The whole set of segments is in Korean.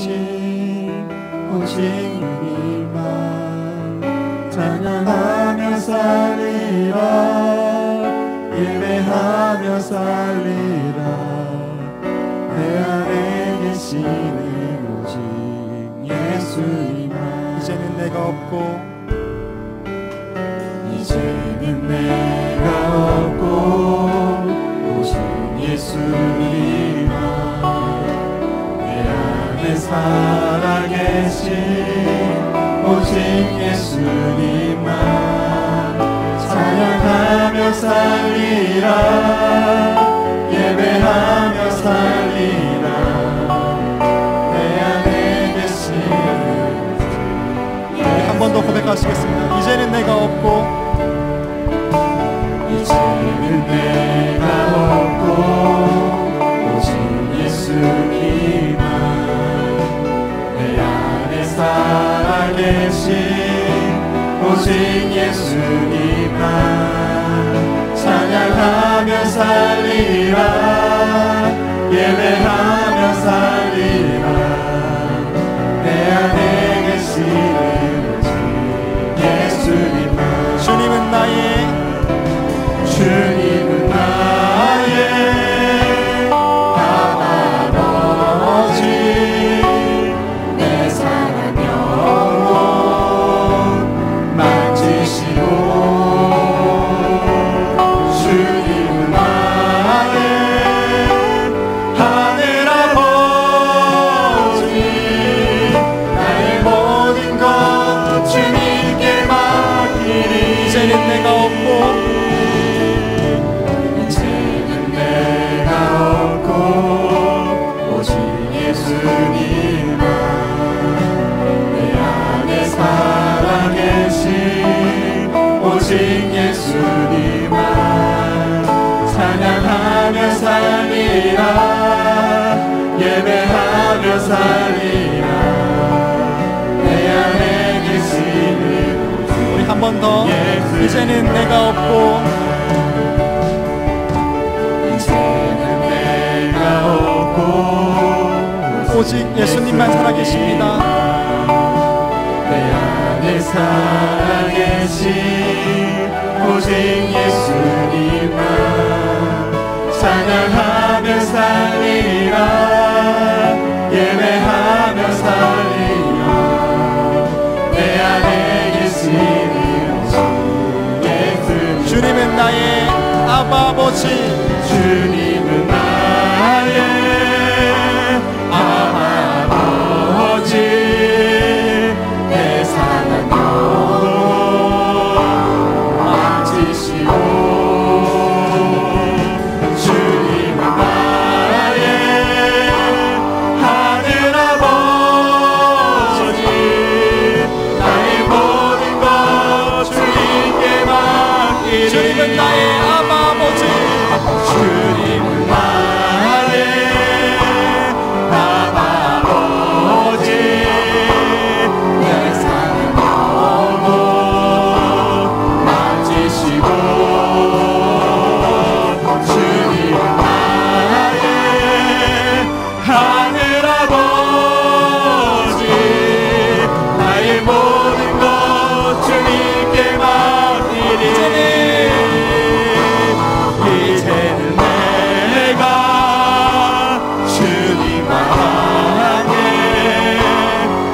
계신 오직 주님만 찬양하며 살리라 예배하며 살리라 내 안에 계시는 오직 예수님만 이제는 내가 없고 이제는 내가 없고 오직 예수님만 내 안에 살아계신 오직 예수님만 찬양하며 살리라 예배하며 살리라 내 안에 계시는 한 번 더 고백하시겠습니다. 이제는 내가 없고 이제는 내가 없고 오직 예수님만 내 안에 살아계신 오직 예수님만 찬양하며 살리라 예배하며 살리라 내 안에 계시는 오직 예수님만 주님은 나의 아버지 내 사랑 영혼 만지시고 주님은 나의 하늘 아버지 나의 모든 것 주님께 맡기리 이제는 내가 없고 오직 예수님만 내 안에 살아계신 오직 예수님만 찬양하며 살리라 예배하며 살리라 내 안에 계시는 우리 한 번 더 이제는 내가 없고 오직 예수님만 살아계십니다. 내 안에 살아계신 오직 예수님만 찬양하며 살리라 예배하며 살리라 내 안에 계시는 오직 예수님 주님은 나의 아버지 주님은 나의 아버지 내 사랑 영혼 만지시고 주님은 나의 하늘 아버지 나의 모든 것 주님께 맡기리 주님은 나의 아버지 주님은 나의 아버지 내 사랑 영혼 만지시고 주님은 나의 하늘 아버지 나의 모든 것 주님께 맡기리 이제는 내가 주님과 함께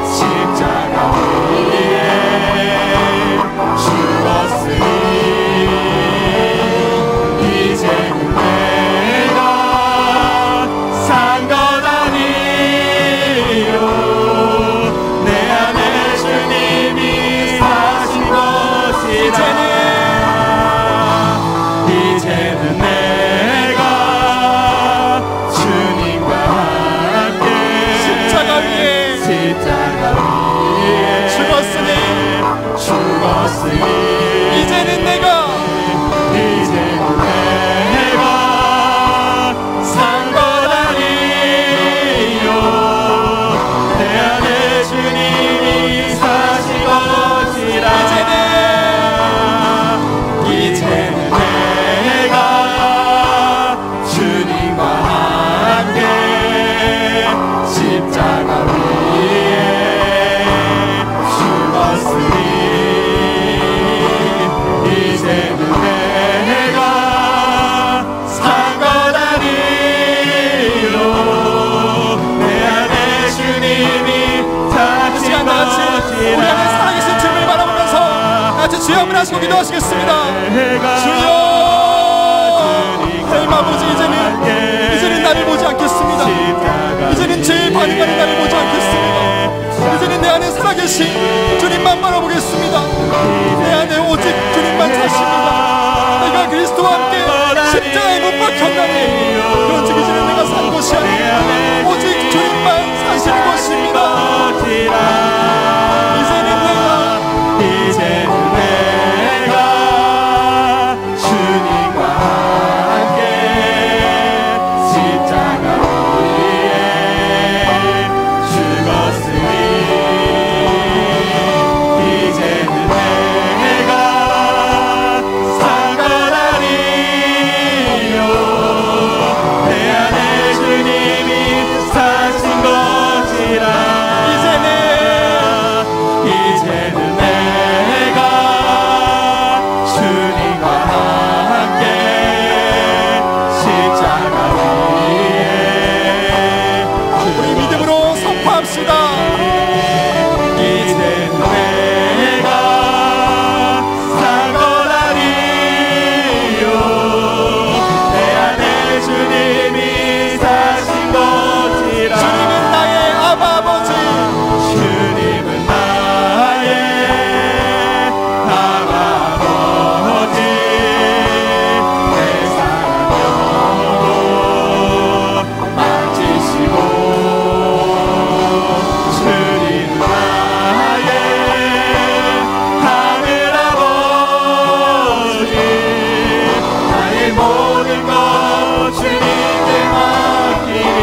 십자가 위에 죽었으니 이제는 내가 산 것 아니요 내 안에 주님이 사신 것이라 이제는 내가 주님과 함께 십자가 위에 죽었으니 이제는 내가 산 것 아니요 내 안에 주님이 사신 것이라 이제는 내가 주님과 함께 십자가 위에 주님이 이 사신 시간 다 같이 우리 안에 것이라 살아계신 주님을 바라보면서 같이 주여 한번 하시고 기도하시겠습니다. 주여 하나님 아버지, 이제는 나를 보지 않겠습니다. 이제는 제 반응하는 나를 보지 않겠습니다. 이제는 내 안에 살아계신 주님만 바라보겠습니다. 내 안에 오직 주님만 사십니다. 내가 그리스도와 함께 십자가에 못 박혔나니 그런즉 이제는 내가 산 것이 아니라 오직 주님만 사시는 것입니다. 이제는 내가 주님과 함께 십자가 위에 죽었으니 이제는 내가 산 것 아니요 내 안에 주님이 사신 것이라 이제는 내가 주님과 함께 십자가 위에 우리 믿음으로 선포합시다. 이제는 내가 산 것 아니요 내 안에 주님이 사신 것이라 주님은 나의 아바 아버지, 주님은 나의 아버지 내 사랑으로 만지시고 주님은 나의 하늘 아버지 나의 모든 것 주님께 맡기리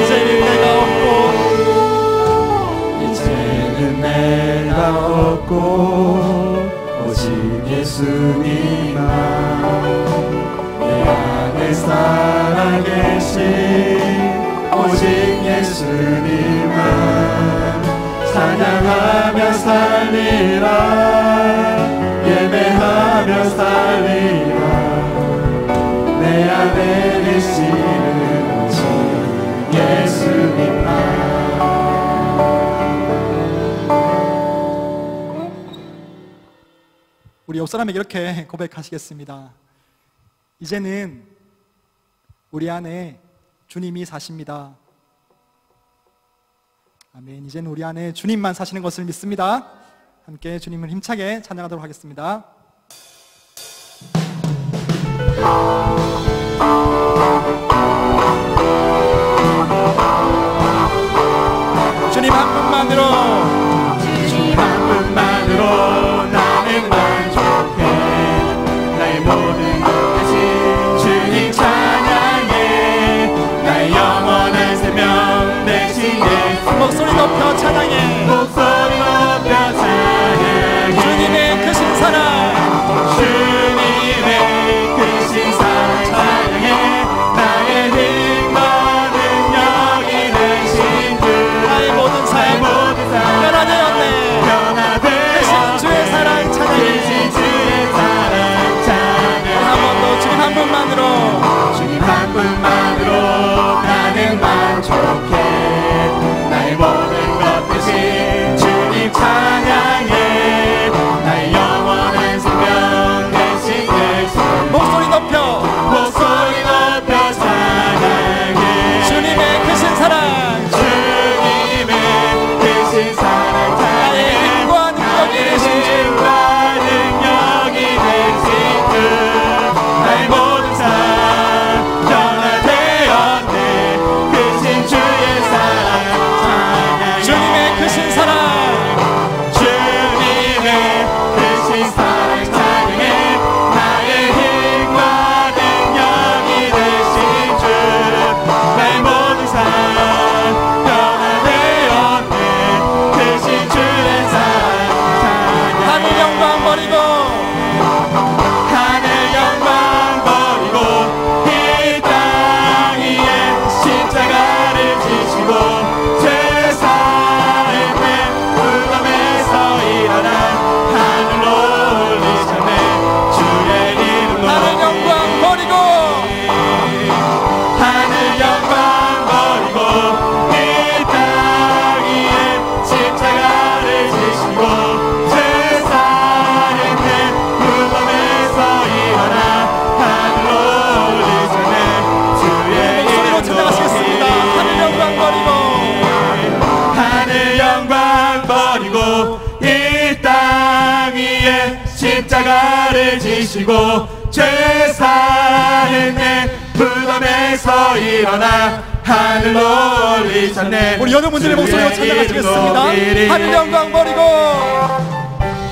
이제는 내가 없고 이제는 내가 없고 오직 예수님만 내 안에 살아계신 오직 예수님만 찬양하며 살리라 예배하며 살리라 내 안에 계시는 오직 예수님만 우리 옆 사람에게 이렇게 고백하시겠습니다. 이제는 우리 안에 주님이 사십니다. 아멘. 이제는 우리 안에 주님만 사시는 것을 믿습니다. 함께 주님을 힘차게 찬양하도록 하겠습니다. 주님 한 분만으로 한 분만으로 나는 만족해 나의 모든 것 대신 주님 찬양해 나의 영원한 생명 대신 예수 목소리 높여 찬양해. 목소리 높여 찬양해 주님의 크신 사랑, 주님의 크신 사랑 찬양해 나의 힘과 능력이 되신 주 나의 모든 삶 변화되었네. 크신 주의 사랑 찬양해. 크신 주의 사랑 찬양해 한 번 더 주님 한 분만으로 주님 한 분만으로 나는 만족해 나의 모든 것 대신 주님 지시고 죄사했네. 무덤에서 일어나 하늘로 올리셨네. 우리 여러분들의 목소리로 찬양하시겠습니다. 하늘 영광 버리고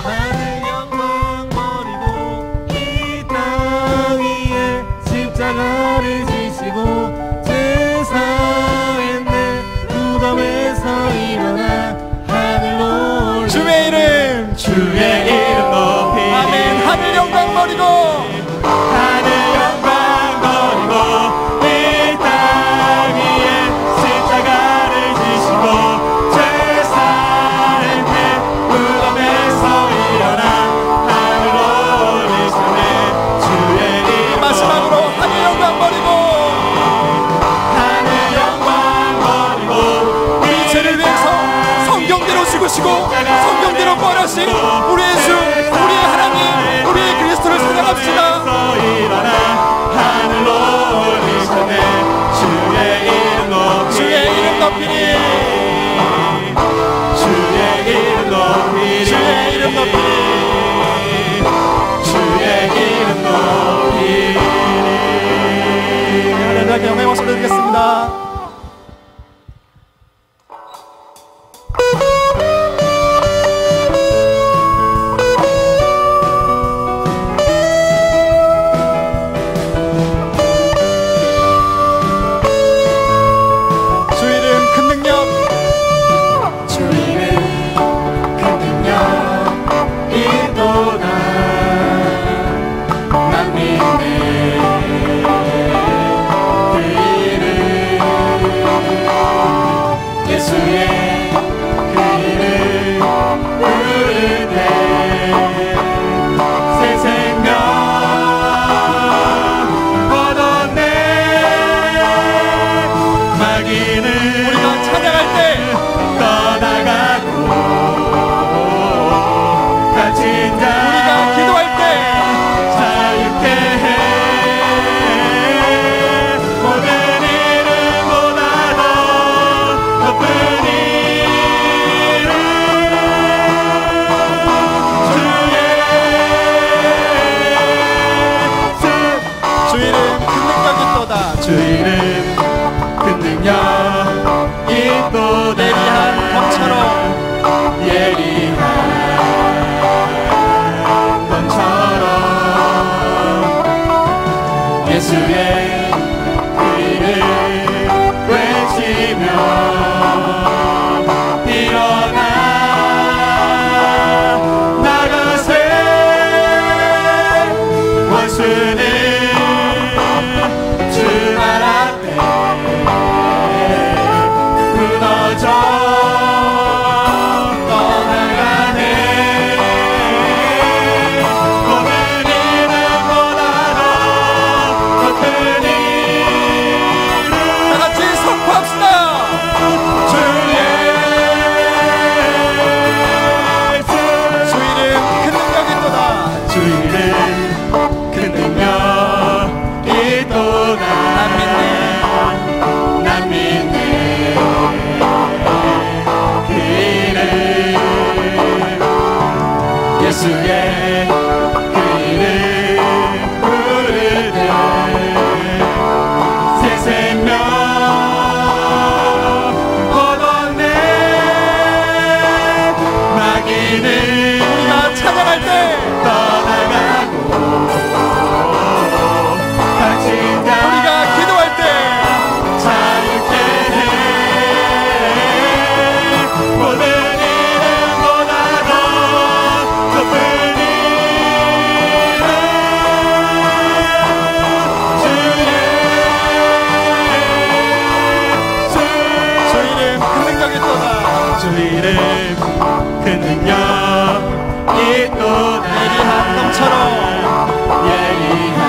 하늘 영광 버리고 이 땅 위에 십자가를 지시고 죄사했네. 무덤에서 일어나 하늘로 올리셨네. 주의 이름 주의 이름 높이 아멘. 하늘 영광 버리고 하늘 영광 버리고 이 땅 위에 십자가를 지시고 죄사했네. 무덤에서 일어나 하늘로 올리셨네. 주의 이름 마지막으로 하늘 영광 버리고 하늘 영광 버리고 우리 죄를 위해서 성경대로 죽으시고 성경대로 부활하신 우리의 주 우리의 하나님 우리의 그리스도를 찬양합시다. 일어나 하늘로 올리셨네. 주의 이름 높이 주의 이름 높이니 주의 이름 높이니 주의 이름 높이니 주의 이름 높이니. 하나님께 영광의 박수 드리겠습니다. 주 이름 큰 능력 주 이름 큰 능력 있도다. 만민의 그 이름 예수의 그 이름 부를 때 새 생명 얻었네. 마귀는 우리가 찬양할 때 떠나가고 갇힌 자 우리가 기도할 때 자유케 해. 모든 이름보다도 높은 이름 주 이름 큰 능력이 있도다. 주 이름 큰 능력 있도다. 예리한 검처럼 예리한 검처럼 예수의 그 이름 외치며 일어나 나가세. 원수는 주 말 앞에 무너져 떠나가네. 모든 이름보다도 높은 이름 다 같이 선포합시다. 주의 주 이름 큰 능력이 있도다. 주 이름 큰 능력 있도다. 난 믿네 그 이름 예수의 그 이름 부를 때 새 생명 얻었네. 마귀는 우리가 찬양할 때 떠나가고 갇힌 자 우리가 기도할 때 자유케 해. 모든 이름보다도 높은 이름 주 이름 큰 능력이 있도다. 주 이름 큰 능력 있도다. 예리한 검처럼 예리한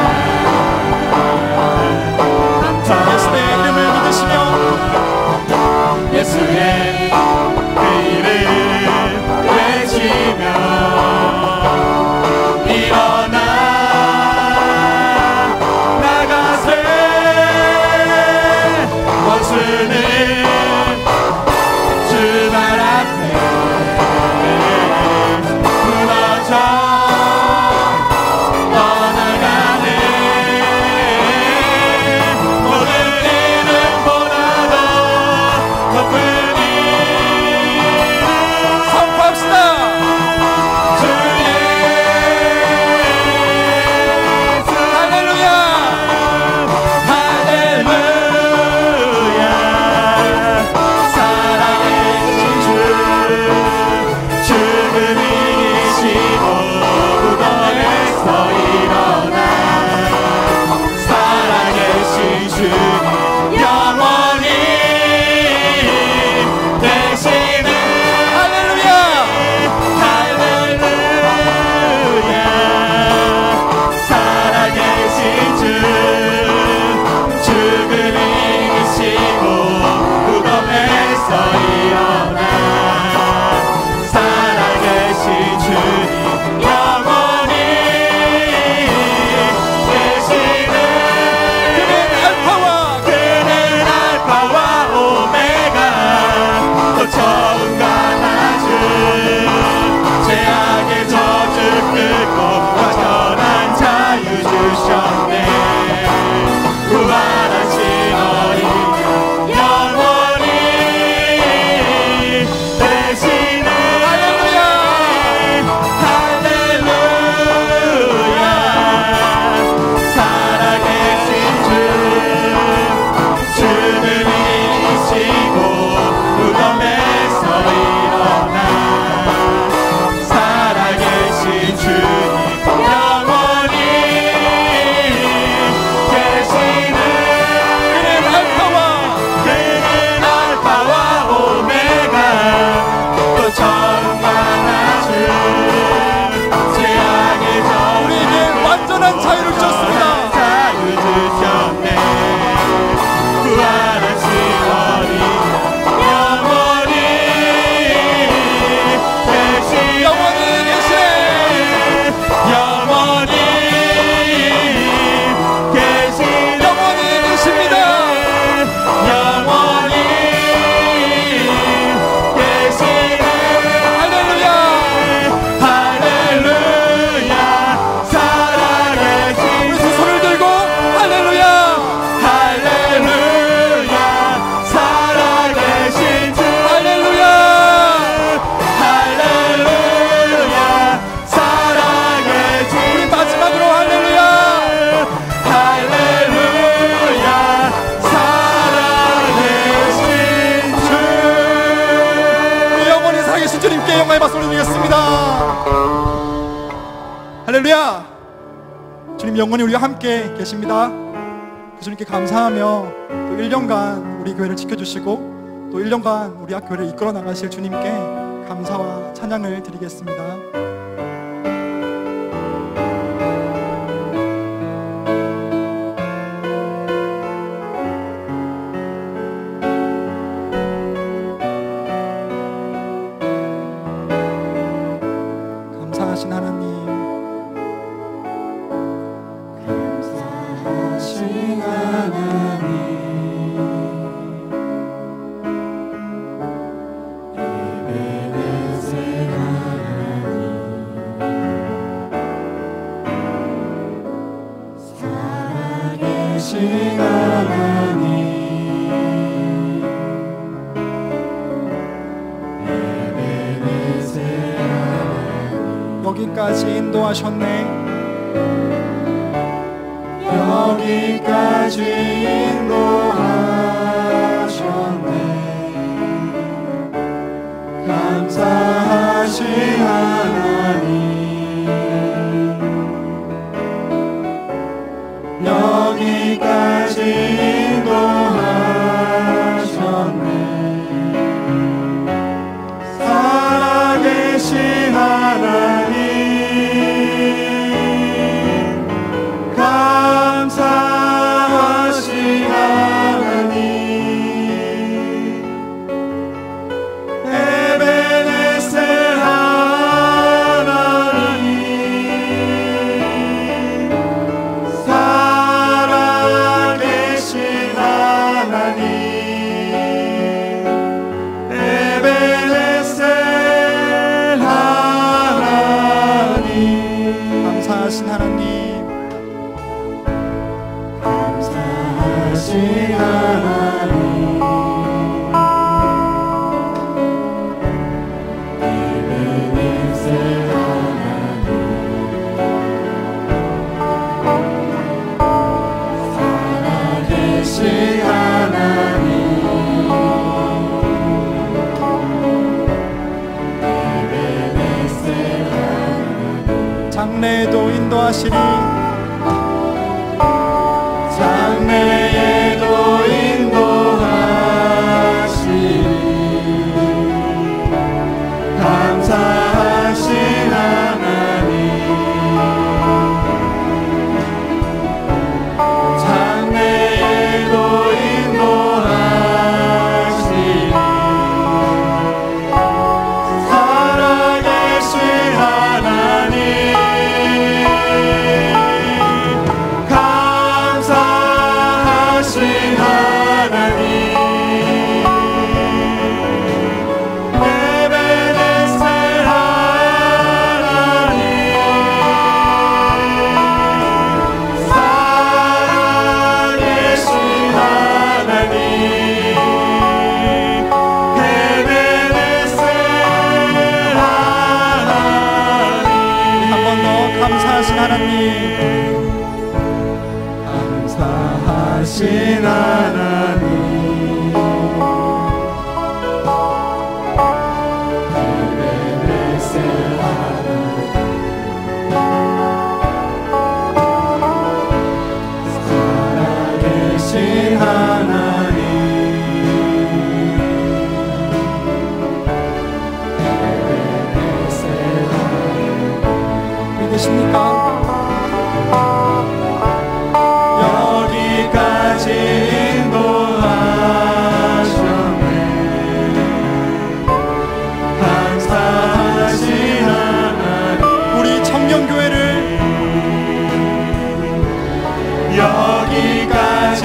예수의 이름을 믿으시며 예수의 그 이름 외치며 일어나 나가세. 원수는 주 말 앞에 무너져 살아계신 주님께 영광의 박수 올려드리겠습니다. 할렐루야. 주님 영원히 우리와 함께 계십니다. 그 주님께 감사하며 또 1년간 우리 교회를 지켜주시고 또 1년간 우리 학교를 이끌어 나가실 주님께 감사와 찬양을 드리겠습니다. 감사하신 하나님, 감사하신 하나님, 에베네셀 하나님, 살아계신 하나님, 에베네셀 하나님, 여기까지 인도하셨네. 여기까지 인도하셨네. 감사하신 하나님, 여기까지 인도하셨네. 살아계신 하나님, 감사하신 하나님, 에베네셀 하나님, 살아계신 하나님, 에베네셀 하나님, 감사하신 하나님, 감사하신 하나님, 에베네셀 하나님, 살아계신 하나님, 에베네셀 하나님, 장래에도 인도하시리, 장래에도 인도하시리. 감사하신 하나님, 장래에도 인도하시리. 살아계신 하나님, 감사하신 하나님, 에베네셀 하나님, 살아계신 하나님, 에베네셀 하나님. 한 번 더 감사하신 하나님, 감사하신 하나님, 에베네셀 하나님, 살아계신 하나님, 에베네셀 하나님. 믿으십니까? 여기까지 인도하셨네. 감사하신 하나님, 우리 청년교회를 여기까지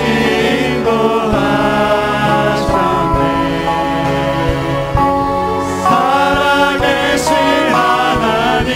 인도하셨네. 살아계신 하나님,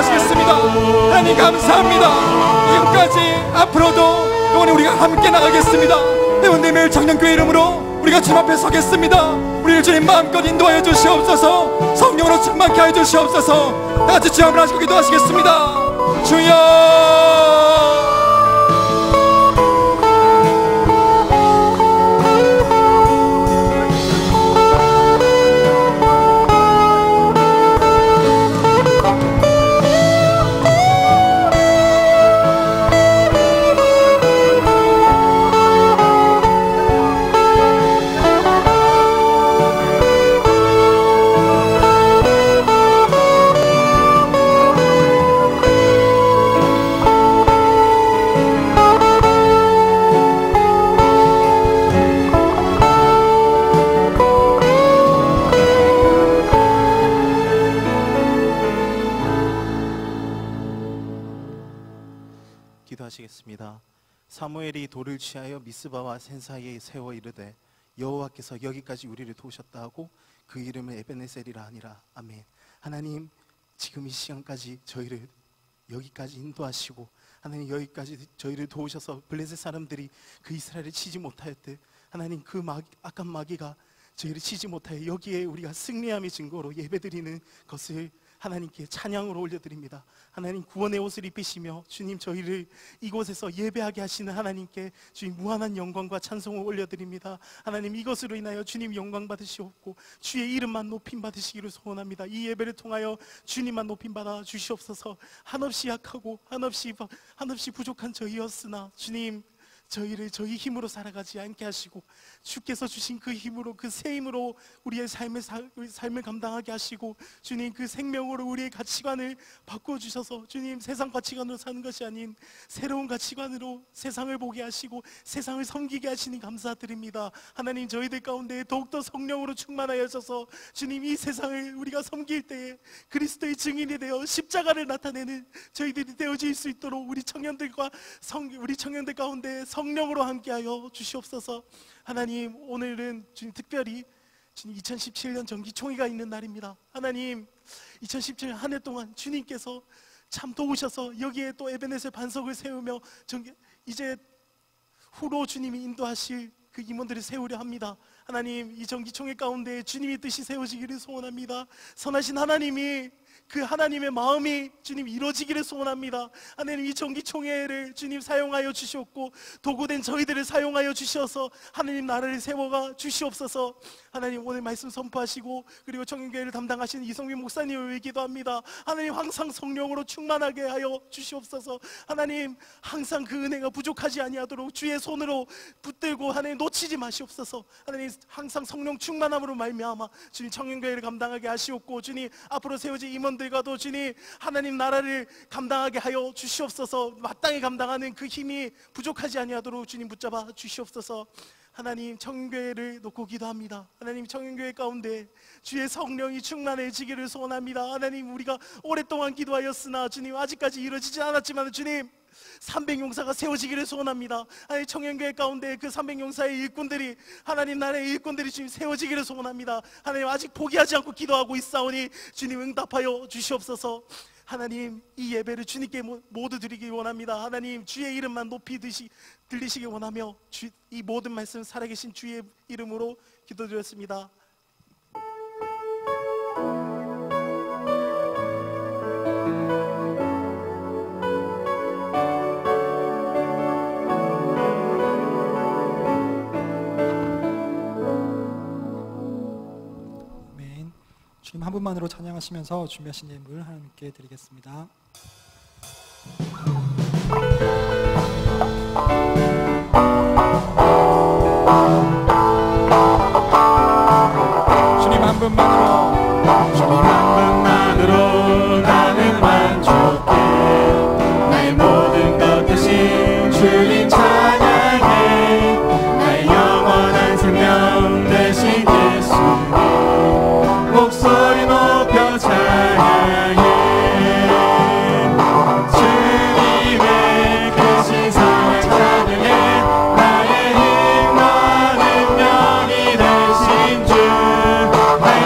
기도하시겠습니다. 하나님 감사합니다. 지금까지 앞으로도 영원히 우리가 함께 나가겠습니다. 해운대 매일 청년교회 이름으로 우리가 주님 앞에 서겠습니다. 우리를 주님 마음껏 인도하여 주시옵소서. 성령으로 충만케 하여 주시옵소서. 다같이 주여 하시고 기도하시겠습니다. 주여. 기도하시겠습니다. 사무엘이 돌을 취하여 미스바와 센 사이에 세워 이르되 여호와께서 여기까지 우리를 도우셨다 하고 그 이름을 에베네셀이라 하니라. 아멘. 하나님, 지금 이 시간까지 저희를 여기까지 인도하시고 하나님 여기까지 저희를 도우셔서 블레셋 사람들이 그 이스라엘을 치지 못하였듯 하나님 그 악한 마귀가 저희를 치지 못하여 여기에 우리가 승리함의 증거로 예배드리는 것을 하나님께 찬양으로 올려드립니다. 하나님 구원의 옷을 입히시며 주님 저희를 이곳에서 예배하게 하시는 하나님께 주님 무한한 영광과 찬송을 올려드립니다. 하나님 이것으로 인하여 주님 영광 받으시옵고 주의 이름만 높임 받으시기를 소원합니다. 이 예배를 통하여 주님만 높임 받아 주시옵소서. 한없이 약하고 한없이 부족한 저희였으나 주님 저희를 저희 힘으로 살아가지 않게 하시고 주께서 주신 그 힘으로 그 새 힘으로 우리의 삶을 감당하게 하시고 주님 그 생명으로 우리의 가치관을 바꿔주셔서 주님 세상 가치관으로 사는 것이 아닌 새로운 가치관으로 세상을 보게 하시고 세상을 섬기게 하시니 감사드립니다. 하나님 저희들 가운데 더욱더 성령으로 충만하여져서 주님 이 세상을 우리가 섬길 때에 그리스도의 증인이 되어 십자가를 나타내는 저희들이 되어질 수 있도록 우리 청년들 가운데 성령으로 함께하여 주시옵소서. 하나님 오늘은 주님 특별히 주님 2017년 정기총회가 있는 날입니다. 하나님 2017년 한 해 동안 주님께서 참 도우셔서 여기에 또 에베네셀 반석을 세우며 이제 후로 주님이 인도하실 그 임원들을 세우려 합니다. 하나님 이 정기총회 가운데 주님의 뜻이 세워지기를 소원합니다. 선하신 하나님이 그 하나님의 마음이 주님 이루어지기를 소원합니다. 하나님 이 정기총회를 주님 사용하여 주시옵고 도구된 저희들을 사용하여 주셔서 하나님 나라를 세워가 주시옵소서. 하나님 오늘 말씀 선포하시고 그리고 청년교회를 담당하시는 이성민 목사님을 위해 기도합니다. 하나님 항상 성령으로 충만하게 하여 주시옵소서. 하나님 항상 그 은혜가 부족하지 아니하도록 주의 손으로 붙들고 하나님 놓치지 마시옵소서. 하나님 항상 성령 충만함으로 말미암아 주님 청년교회를 감당하게 하시옵고 주님 앞으로 세워질 임원들과도 주님 하나님 나라를 감당하게 하여 주시옵소서. 마땅히 감당하는 그 힘이 부족하지 아니하도록 주님 붙잡아 주시옵소서. 하나님 청년교회를 놓고 기도합니다. 하나님 청년교회 가운데 주의 성령이 충만해지기를 소원합니다. 하나님 우리가 오랫동안 기도하였으나 주님 아직까지 이루어지지 않았지만 주님 300용사가 세워지기를 소원합니다. 하나님 청년교회 가운데 그 300용사의 일꾼들이 하나님 나라의 일꾼들이 주님 세워지기를 소원합니다. 하나님 아직 포기하지 않고 기도하고 있사오니 주님 응답하여 주시옵소서. 하나님 이 예배를 주님께 모두 드리기 원합니다. 하나님 주의 이름만 높이 들리시기 원하며 이 모든 말씀 살아계신 주의 이름으로 기도드렸습니다. 주님 한 분만으로 찬양하시면서 준비하신 예물 하나님께 드리겠습니다. 주님 한 분만으로 나는 만족해. 나의 모든 것 대신 주님 찬양해. 나의 영원한 생명 대신 예수님 목소리 높여 찬양해. 주님의 크신 사랑 찬양해. 나의 힘과 능력이 되신 주 나의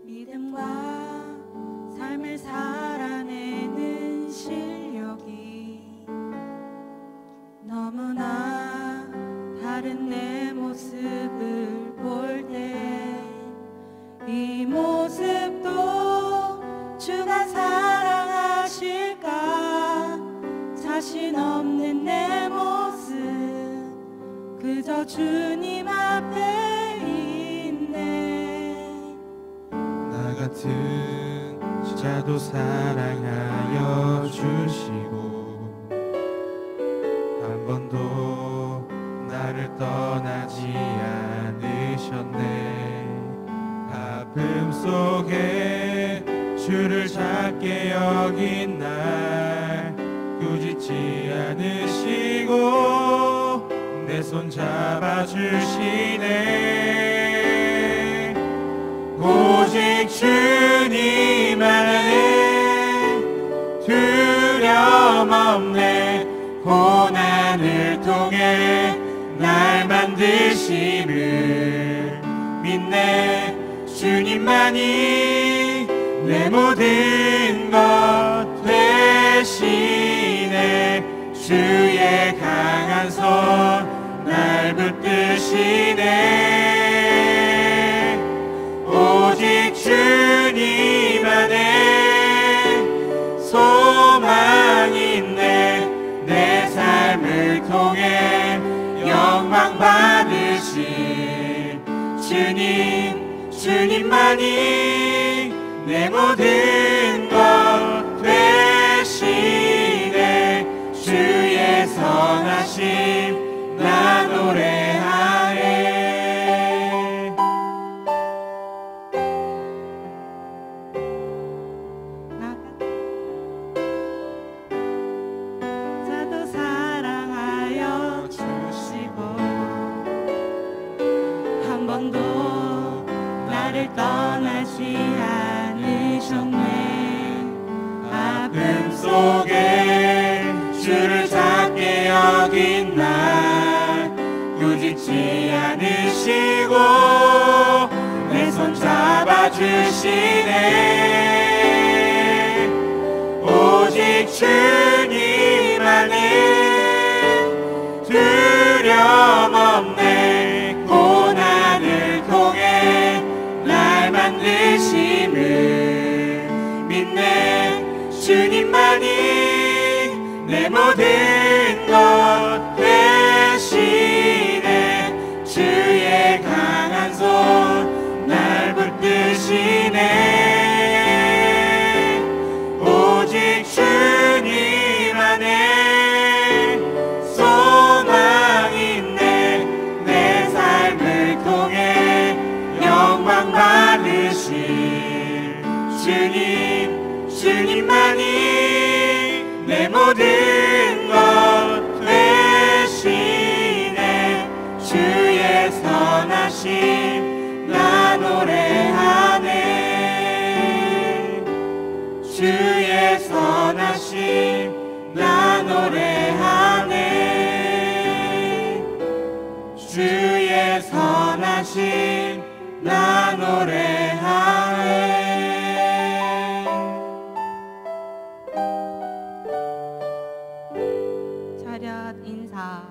믿음과 삶을 살아내는 실력이 너무나 다른 내 모습을 볼 때 이 모습도 주가 사랑하실까 자신 없는 내 모습 그저 주님 앞에 있네. 나 같은 자도 사랑하여 주시고 한 번도 나를 떠나지 않으셨네. 아픔 속에 주를 작게 여긴 날 꾸짖지 않으시고 내 손 잡아주시네. 오직 주님 안에 두려움 없네. 고난을 통해 날 만드심을 믿네. 주님만이 내 모든 것 되시네. 주의 강한 손 날 붙드시네. 오직 주님 안에 소망이 있네. 내 삶을 통해 영광 받으실 주님만이 내 모든 것 되시네. 주의 선하심 나 노래하네. 자도 사랑하여 주시고 한 번도 나를 떠나지 않으셨네. 아픔 속에 주를 작게 여긴 날 꾸짖지 않으시고 내 손 잡아주시네. 오직 주님 안에 두려움 없네. 고난을 통해 날 만드심을 믿네. 주님만이 내 모든 것 되시네. 주의 강한 손 날 붙드시네. 오직 주님 안에 소망이 있네. 내 삶을 통해 영광 받으실 주님만이 내 모든 것 되시네. 주의 선하심 나 노래하네. 주의 선하심 나 노래하네. 주의 선하심 나 노래하네. 차렷 인사.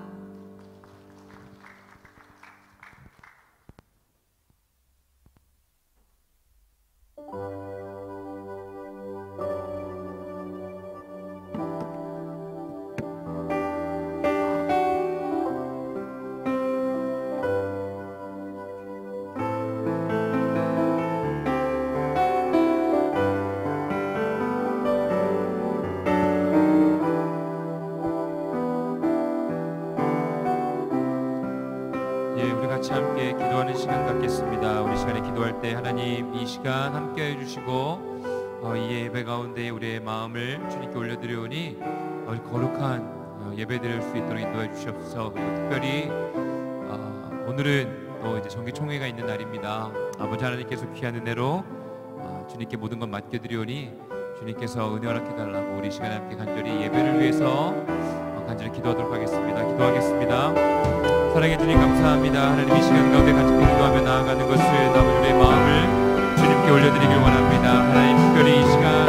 같이 함께 기도하는 시간 갖겠습니다. 우리 시간에 기도할 때 하나님 이 시간 함께 해주시고 이 예배 가운데 우리의 마음을 주님께 올려드리오니 거룩한 예배 드릴 수 있도록 인도해 주시옵소서. 그리고 특별히 오늘은 또 이제 정기총회가 있는 날입니다. 아버지 하나님께서 귀한 은혜로 주님께 모든 것 맡겨드리오니 주님께서 은혜 허락해달라고 우리 시간에 함께 간절히 예배를 위해서 간절히 기도하도록 하겠습니다. 기도하겠습니다. 사랑해 주님 감사합니다. 하나님 이 시간 가운데 간절히 기도하며 나아가는 것을 아버지 우리의 마음을 주님께 올려드리길 원합니다. 하나님 특별히 이 시간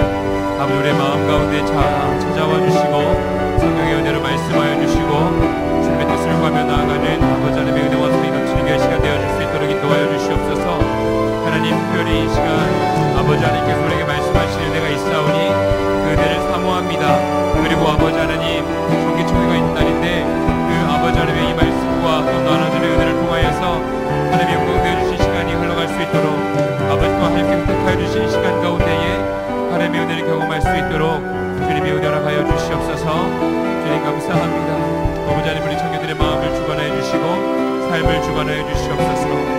아버지 우리의 마음 가운데 찾아와 주시고 성령의 은혜로 말씀하여 주시고 주님의 뜻을 구하며 나아가는 아버지 하나님의 은혜와 소리 넘치는 이 시간 되어줄 수 있도록 인도하여 주시옵소서. 하나님 특별히 이 시간 아버지 하나님께서 우리에게 말씀하실 은혜가 있사오니 그 은혜를 사모합니다. 그리고 아버지 하나님 종기총회가 있는 날인데 그 아버지 하나님의 이 말씀과 또 나눠주는 은혜를 통하여서 하나님의 영광 되어주신 시간이 흘러갈 수 있도록 아버지와 함께 획득하여 주신 시간 가운데에 하나님의 은혜를 경험할 수 있도록 주님의 은혜를 하여 주시옵소서. 주님 감사합니다. 아버지 하나님 우리 청년들의 마음을 주관하여 주시고 삶을 주관하여 주시옵소서.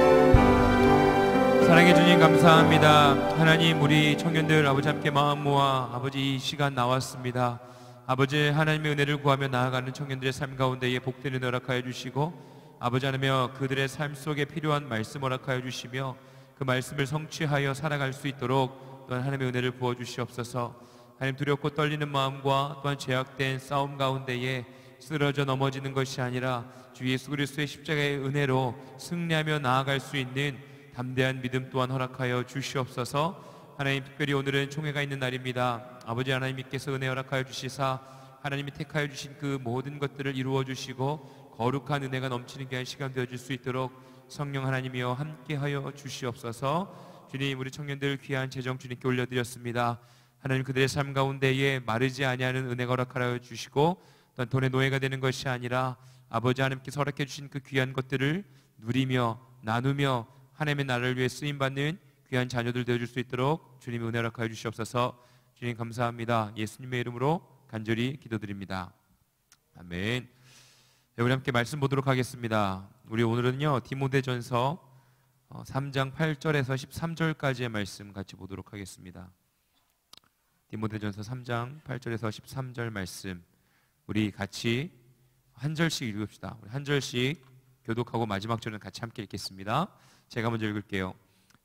사랑해 주님 감사합니다. 하나님 우리 청년들 아버지 함께 마음 모아 아버지 이 시간 나왔습니다. 아버지 하나님의 은혜를 구하며 나아가는 청년들의 삶 가운데에 복되는 허락하여 주시고 아버지 하나며 그들의 삶 속에 필요한 말씀 허락하여 주시며 그 말씀을 성취하여 살아갈 수 있도록 또한 하나님의 은혜를 부어주시옵소서. 하나님 두렵고 떨리는 마음과 또한 죄악된 싸움 가운데에 쓰러져 넘어지는 것이 아니라 주 예수 그리스도의 십자가의 은혜로 승리하며 나아갈 수 있는 담대한 믿음 또한 허락하여 주시옵소서. 하나님 특별히 오늘은 총회가 있는 날입니다. 아버지 하나님께서 은혜 허락하여 주시사 하나님이 택하여 주신 그 모든 것들을 이루어 주시고 거룩한 은혜가 넘치는 귀한 시간 되어줄 수 있도록 성령 하나님이여 함께하여 주시옵소서. 주님 우리 청년들 귀한 재정 주님께 올려드렸습니다. 하나님 그들의 삶 가운데에 마르지 아니하는 은혜가 허락하여 주시고 또한 돈의 노예가 되는 것이 아니라 아버지 하나님께서 허락해 주신 그 귀한 것들을 누리며 나누며 하나님의 나라를 위해 쓰임받는 귀한 자녀들 되어줄 수 있도록 주님의 은혜 허락하여 주시옵소서. 주님 감사합니다. 예수님의 이름으로 간절히 기도드립니다. 아멘. 우리 함께 말씀 보도록 하겠습니다. 우리 오늘은요 디모데전서 3장 8절에서 13절까지의 말씀 같이 보도록 하겠습니다. 디모데전서 3장 8절에서 13절 말씀 우리 같이 한 절씩 읽읍시다. 우리 한 절씩 교독하고 마지막 절은 같이 함께 읽겠습니다. 제가 먼저 읽을게요.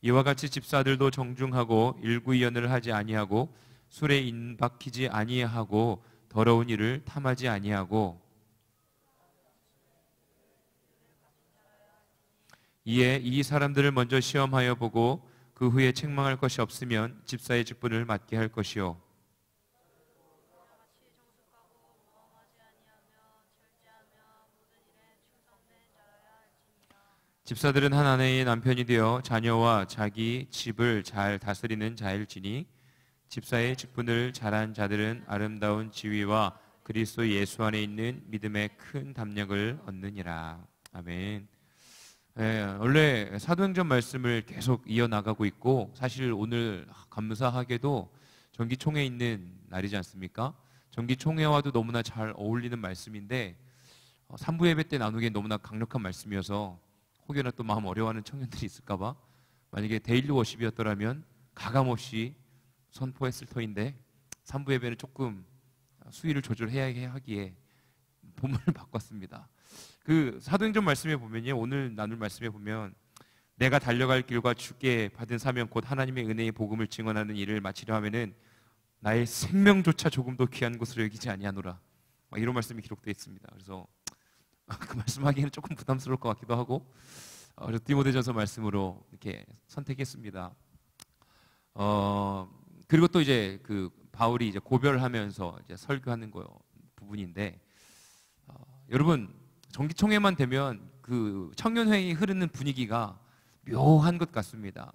이와 같이 집사들도 정중하고 일구이연을 하지 아니하고 술에 인박히지 아니하고 더러운 일을 탐하지 아니하고 이에 이 사람들을 먼저 시험하여 보고 그 후에 책망할 것이 없으면 집사의 직분을 맡게 할 것이요. 집사들은 한 아내의 남편이 되어 자녀와 자기 집을 잘 다스리는 자일지니 집사의 직분을 잘한 자들은 아름다운 지위와 그리스도 예수 안에 있는 믿음의 큰 담력을 얻느니라. 아멘. 원래 사도행전 말씀을 계속 이어나가고 있고 사실 오늘 감사하게도 정기총회 있는 날이지 않습니까? 정기총회와도 너무나 잘 어울리는 말씀인데 3부 예배 때 나누기엔 너무나 강력한 말씀이어서 혹여나 또 마음 어려워하는 청년들이 있을까봐 만약에 데일리 워십이었더라면 가감없이 선포했을 터인데 3부 예배는 조금 수위를 조절해야 하기에 본문을 바꿨습니다. 그 사도행전 말씀에 보면요 오늘 나눌 말씀에 보면 내가 달려갈 길과 주께 받은 사명 곧 하나님의 은혜의 복음을 증언하는 일을 마치려 하면은 나의 생명조차 조금도 귀한 것으로 여기지 아니하노라 이런 말씀이 기록되어 있습니다. 그래서 그 말씀하기에는 조금 부담스러울 것 같기도 하고 그래서 디모데전서 말씀으로 이렇게 선택했습니다. 그리고 또 이제 그 바울이 이제 고별하면서 이제 설교하는 거 부분인데 여러분 정기총회만 되면 그 청년회의 흐르는 분위기가 묘한 것 같습니다.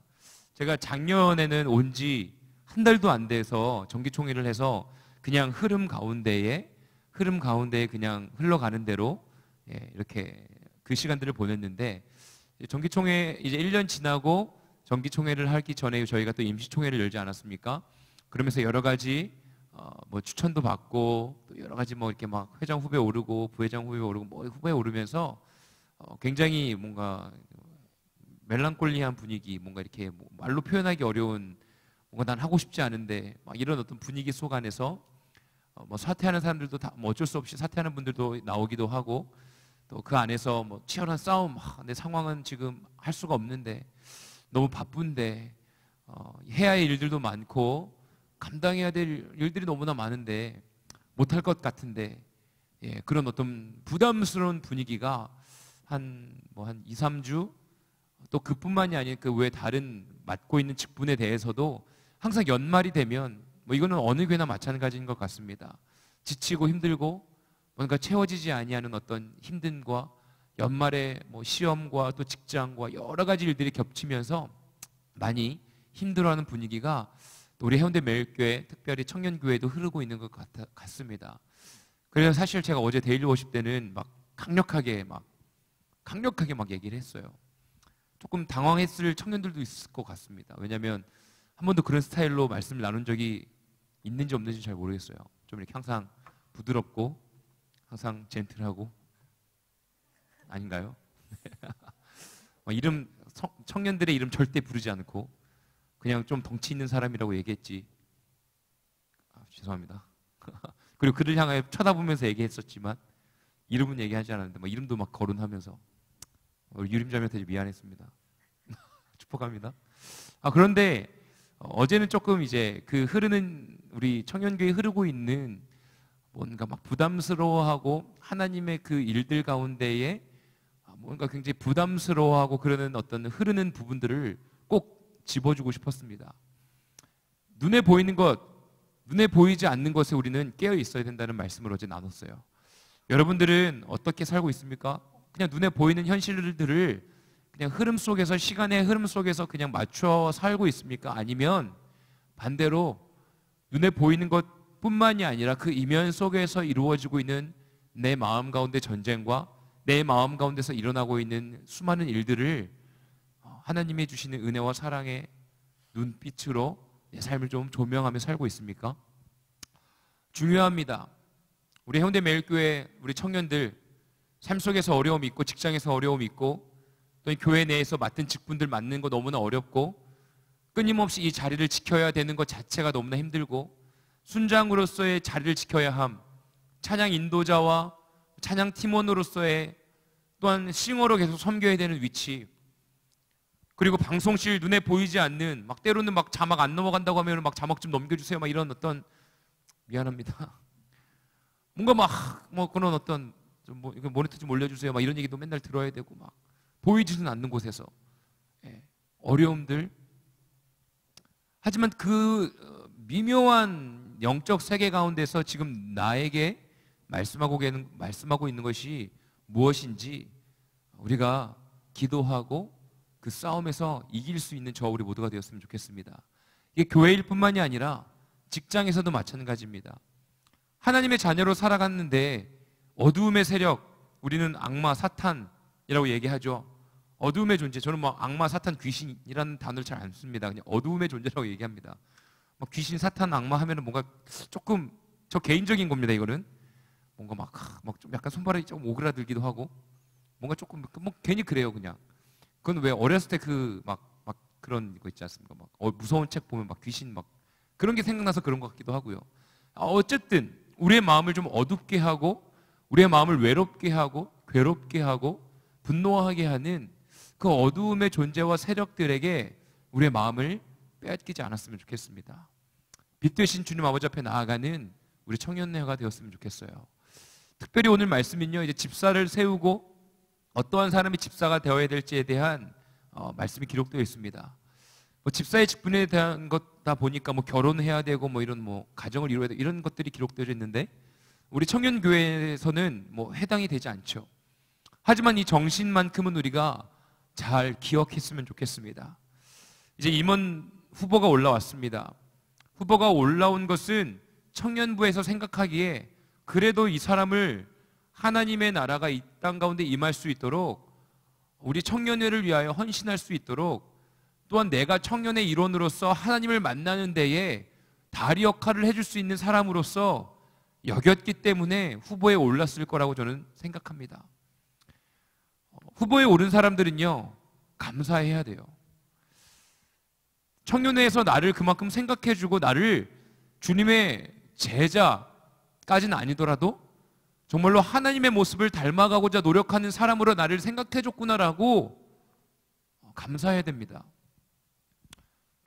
제가 작년에는 온 지 한 달도 안 돼서 정기총회를 해서 그냥 흐름 가운데에 그냥 흘러가는 대로 이렇게 그 시간들을 보냈는데 정기총회 이제 1년 지나고 정기총회를 하기 전에 저희가 또 임시총회를 열지 않았습니까? 그러면서 여러 가지 뭐 추천도 받고 또 여러 가지 뭐 이렇게 막 회장 후배 오르고 부회장 후배 오르고 뭐 후배 오르면서 굉장히 뭔가 멜랑콜리한 분위기, 뭔가 이렇게 뭐 말로 표현하기 어려운 뭔가 난 하고 싶지 않은데 막 이런 어떤 분위기 속 안에서 뭐 사퇴하는 사람들도 다 뭐 어쩔 수 없이 사퇴하는 분들도 나오기도 하고 또 그 안에서 뭐 치열한 싸움, 내 상황은 지금 할 수가 없는데 너무 바쁜데 해야 할 일들도 많고 감당해야 될 일들이 너무나 많은데 못할 것 같은데, 예, 그런 어떤 부담스러운 분위기가 한 2, 3주, 또 그뿐만이 아니라 그 외 다른 맡고 있는 직분에 대해서도 항상 연말이 되면 이거는 어느 교회나 마찬가지인 것 같습니다. 지치고 힘들고 뭔가 채워지지 아니하는 어떤 힘듦과 연말에 시험과 또 직장과 여러 가지 일들이 겹치면서 많이 힘들어하는 분위기가 또 우리 해운대 매일교회, 특별히 청년교회도 흐르고 있는 것 같습니다. 그래서 사실 제가 어제 데일리 워십 때는 강력하게 얘기를 했어요. 조금 당황했을 청년들도 있을 것 같습니다. 왜냐하면 한 번도 그런 스타일로 말씀을 나눈 적이 있는지 없는지 잘 모르겠어요. 좀 이렇게 항상 부드럽고 항상 젠틀하고, 아닌가요? 청년들의 이름 절대 부르지 않고 그냥 좀 덩치 있는 사람이라고 얘기했지. 죄송합니다. 그리고 그를 향해 쳐다보면서 얘기했었지만 이름은 얘기하지 않았는데 이름도 거론하면서 유림자매한테 미안했습니다. 축복합니다. 그런데 어제는 조금 이제 그 흐르는 우리 청년교회에 흐르고 있는 뭔가 부담스러워하고 하나님의 그 일들 가운데에 뭔가 굉장히 부담스러워하고 그러는 어떤 흐르는 부분들을 꼭 집어주고 싶었습니다. 눈에 보이는 것, 눈에 보이지 않는 것에 우리는 깨어 있어야 된다는 말씀을 어제 나눴어요. 여러분들은 어떻게 살고 있습니까? 그냥 눈에 보이는 현실들을 그냥 흐름 속에서, 시간의 흐름 속에서 그냥 맞춰 살고 있습니까? 아니면 반대로 눈에 보이는 것뿐만이 아니라 그 이면 속에서 이루어지고 있는 내 마음 가운데 전쟁과 내 마음 가운데서 일어나고 있는 수많은 일들을 하나님이 주시는 은혜와 사랑의 눈빛으로 내 삶을 좀 조명하며 살고 있습니까? 중요합니다. 우리 해운대 매일교회 우리 청년들 삶 속에서 어려움이 있고 직장에서 어려움이 있고 또 교회 내에서 맡은 직분들 맡는 거 너무나 어렵고 끊임없이 이 자리를 지켜야 되는 것 자체가 너무나 힘들고 순장으로서의 자리를 지켜야 함, 찬양 인도자와 찬양 팀원으로서의 또한 싱어로 계속 섬겨야 되는 위치, 그리고 방송실 눈에 보이지 않는 때로는 자막 안 넘어간다고 하면 자막 좀 넘겨주세요 이런 어떤, 미안합니다, 뭔가 그런 어떤 이거 모니터 좀 올려주세요 이런 얘기도 맨날 들어야 되고 보이지는 않는 곳에서 어려움들. 하지만 그 미묘한 영적 세계 가운데서 지금 나에게 말씀하고 있는 것이 무엇인지 우리가 기도하고 그 싸움에서 이길 수 있는 우리 모두가 되었으면 좋겠습니다. 이게 교회일 뿐만이 아니라 직장에서도 마찬가지입니다. 하나님의 자녀로 살아갔는데 어두움의 세력, 우리는 악마, 사탄이라고 얘기하죠. 어두움의 존재, 저는 악마, 사탄, 귀신이라는 단어를 잘 안 씁니다. 그냥 어두움의 존재라고 얘기합니다. 귀신, 사탄, 악마 하면은 뭔가 조금, 저 개인적인 겁니다. 이거는 뭔가 좀 약간 손발이 조금 오그라들기도 하고 뭔가 조금 괜히 그래요. 그냥 그건 왜 어렸을 때 그런 거 있지 않습니까? 무서운 책 보면 귀신 그런 게 생각나서 그런 것 같기도 하고요. 어쨌든 우리의 마음을 좀 어둡게 하고 우리의 마음을 외롭게 하고 괴롭게 하고 분노하게 하는 그 어두움의 존재와 세력들에게 우리의 마음을 빼앗기지 않았으면 좋겠습니다. 빛 되신 주님 아버지 앞에 나아가는 우리 청년회가 되었으면 좋겠어요. 특별히 오늘 말씀은요, 이제 집사를 세우고 어떠한 사람이 집사가 되어야 될지에 대한 말씀이 기록되어 있습니다. 집사의 직분에 대한 것다 보니까 결혼해야 되고 이런 가정을 이루어야 되고 이런 것들이 기록되어 있는데 우리 청년교회에서는 해당이 되지 않죠. 하지만 이 정신만큼은 우리가 잘 기억했으면 좋겠습니다. 이제 임원 후보가 올라왔습니다. 후보가 올라온 것은 청년부에서 생각하기에 그래도 이 사람을 하나님의 나라가 이 땅 가운데 임할 수 있도록 우리 청년회를 위하여 헌신할 수 있도록 또한 내가 청년의 일원으로서 하나님을 만나는 데에 다리 역할을 해줄 수 있는 사람으로서 여겼기 때문에 후보에 올랐을 거라고 저는 생각합니다. 후보에 오른 사람들은요, 감사해야 돼요. 청년회에서 나를 그만큼 생각해주고 나를 주님의 제자까지는 아니더라도 정말로 하나님의 모습을 닮아가고자 노력하는 사람으로 나를 생각해줬구나라고 감사해야 됩니다.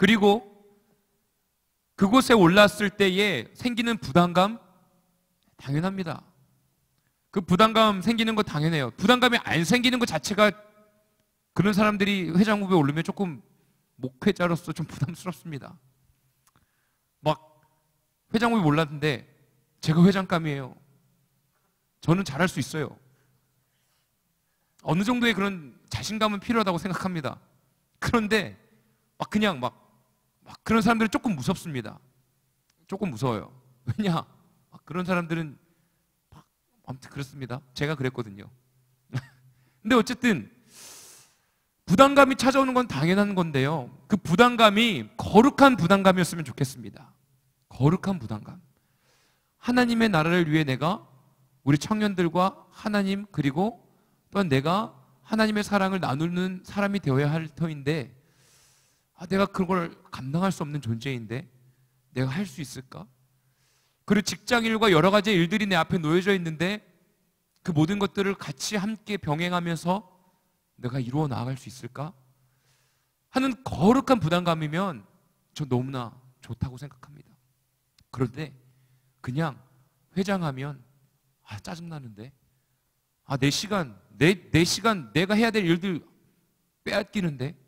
그리고 그곳에 올랐을 때에 생기는 부담감 당연합니다. 그 부담감 생기는 거 당연해요. 부담감이 안 생기는 것 자체가 그런 사람들이 회장 후보에 오르면 조금 목회자로서 좀 부담스럽습니다. 막 회장 후보에 올랐는데 제가 회장감이에요. 저는 잘할 수 있어요. 어느 정도의 그런 자신감은 필요하다고 생각합니다. 그런데 막 그냥 막 그런 사람들은 조금 무섭습니다. 조금 무서워요. 왜냐? 그런 사람들은 아무튼 그렇습니다. 제가 그랬거든요. 근데 어쨌든 부담감이 찾아오는 건 당연한 건데요. 그 부담감이 거룩한 부담감이었으면 좋겠습니다. 거룩한 부담감. 하나님의 나라를 위해 내가 우리 청년들과 하나님 그리고 또한 내가 하나님의 사랑을 나누는 사람이 되어야 할 터인데 내가 그걸 감당할 수 없는 존재인데 내가 할 수 있을까? 그리고 직장일과 여러 가지 일들이 내 앞에 놓여져 있는데 그 모든 것들을 같이 함께 병행하면서 내가 이루어 나아갈 수 있을까? 하는 거룩한 부담감이면 저 너무나 좋다고 생각합니다. 그런데 그냥 회장하면 짜증나는데 내 시간 내가 해야 될 일들 빼앗기는데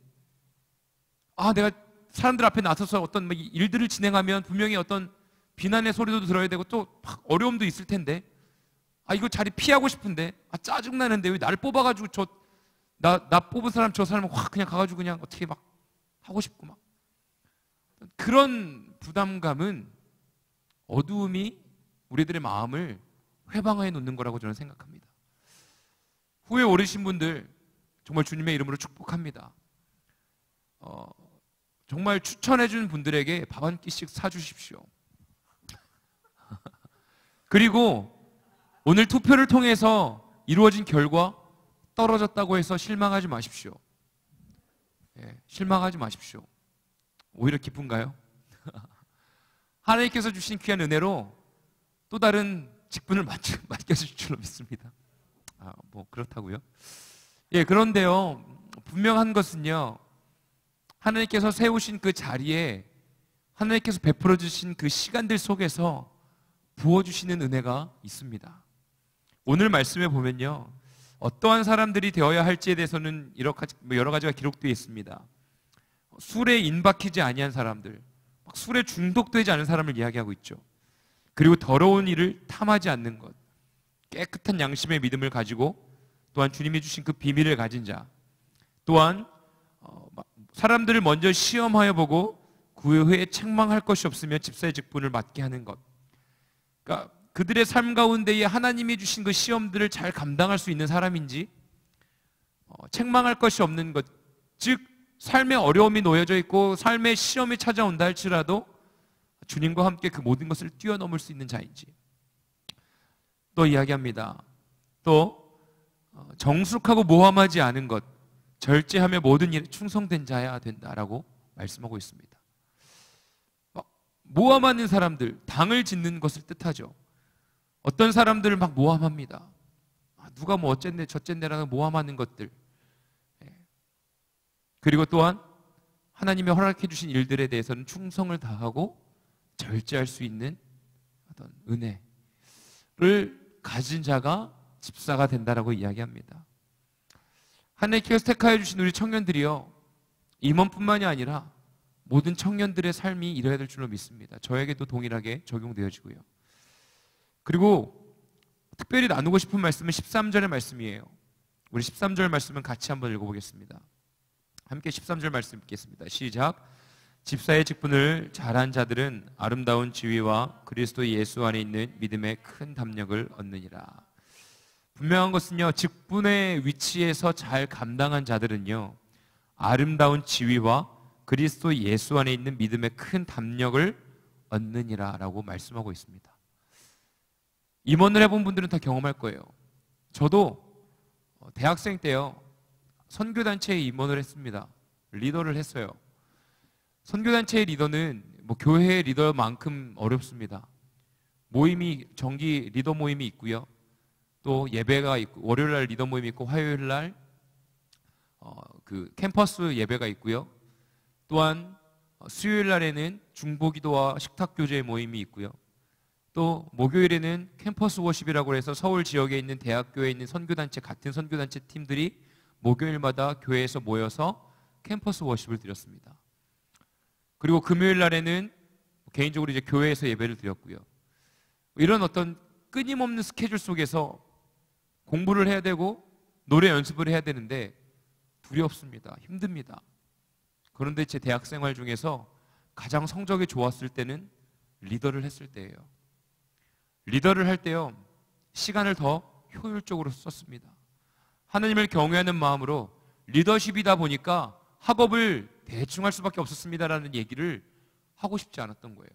내가 사람들 앞에 나서서 어떤 일들을 진행하면 분명히 어떤 비난의 소리도 들어야 되고 또 어려움도 있을 텐데 이거 자리 피하고 싶은데 짜증나는데 왜 나를 뽑아가지고 나 뽑은 사람 저 사람은 확 그냥 가가지고 그냥 어떻게 막 하고 싶고 막 그런 부담감은 어두움이 우리들의 마음을 회방해 놓는 거라고 저는 생각합니다. 후에 오르신 분들 정말 주님의 이름으로 축복합니다. 정말 추천해 준 분들에게 밥 한 끼씩 사주십시오. 그리고 오늘 투표를 통해서 이루어진 결과 떨어졌다고 해서 실망하지 마십시오. 실망하지 마십시오. 오히려 기쁜가요? 하나님께서 주신 귀한 은혜로 또 다른 직분을 맡겨주실 줄로 믿습니다. 그렇다고요? 그런데요, 분명한 것은요, 하나님께서 세우신 그 자리에 하나님께서 베풀어 주신 그 시간들 속에서 부어주시는 은혜가 있습니다. 오늘 말씀에 보면요, 어떠한 사람들이 되어야 할지에 대해서는 여러 가지가 기록되어 있습니다. 술에 인박히지 아니한 사람들, 술에 중독되지 않은 사람을 이야기하고 있죠. 그리고 더러운 일을 탐하지 않는 것, 깨끗한 양심의 믿음을 가지고 또한 주님이 주신 그 비밀을 가진 자, 또한 사람들을 먼저 시험하여 보고 그 후에 책망할 것이 없으며 집사의 직분을 맡게 하는 것. 그러니까 그들의 삶 가운데에 하나님이 주신 그 시험들을 잘 감당할 수 있는 사람인지, 책망할 것이 없는 것, 즉 삶의 어려움이 놓여져 있고 삶의 시험이 찾아온다 할지라도 주님과 함께 그 모든 것을 뛰어넘을 수 있는 자인지. 또 이야기합니다. 또 정숙하고 모함하지 않은 것, 절제하며 모든 일에 충성된 자야 된다라고 말씀하고 있습니다. 모함하는 사람들, 당을 짓는 것을 뜻하죠. 어떤 사람들을 막 모함합니다. 누가 뭐 어쨌네 저쨌네라는 모함하는 것들. 그리고 또한 하나님이 허락해 주신 일들에 대해서는 충성을 다하고 절제할 수 있는 어떤 은혜를 가진 자가 집사가 된다라고 이야기합니다. 하나님께서 택하여 주신 우리 청년들이요, 임원뿐만이 아니라 모든 청년들의 삶이 이래야 될 줄로 믿습니다. 저에게도 동일하게 적용되어지고요. 그리고 특별히 나누고 싶은 말씀은 13절의 말씀이에요. 우리 13절 말씀은 같이 한번 읽어보겠습니다. 함께 13절 말씀 읽겠습니다. 시작. 집사의 직분을 잘한 자들은 아름다운 지위와 그리스도 예수 안에 있는 믿음의 큰 담력을 얻느니라. 분명한 것은요, 직분의 위치에서 잘 감당한 자들은요, 아름다운 지위와 그리스도 예수 안에 있는 믿음의 큰 담력을 얻느니라 라고 말씀하고 있습니다. 임원을 해본 분들은 다 경험할 거예요. 저도 대학생 때요, 선교단체에 임원을 했습니다. 리더를 했어요. 선교단체의 리더는 교회의 리더만큼 어렵습니다. 정기 리더 모임이 있고요. 또 예배가 있고, 월요일날 리더 모임이 있고, 화요일날 그 캠퍼스 예배가 있고요. 또한 수요일 날에는 중보기도와 식탁교제 모임이 있고요. 또 목요일에는 캠퍼스 워십이라고 해서 서울 지역에 있는 대학교에 있는 선교단체, 같은 선교단체 팀들이 목요일마다 교회에서 모여서 캠퍼스 워십을 드렸습니다. 그리고 금요일 날에는 개인적으로 이제 교회에서 예배를 드렸고요. 이런 어떤 끊임없는 스케줄 속에서 공부를 해야 되고 노래 연습을 해야 되는데 두렵습니다. 힘듭니다. 그런데 제 대학 생활 중에서 가장 성적이 좋았을 때는 리더를 했을 때예요. 리더를 할 때요, 시간을 더 효율적으로 썼습니다. 하나님을 경외하는 마음으로 리더십이다 보니까 학업을 대충 할 수밖에 없었습니다라는 얘기를 하고 싶지 않았던 거예요.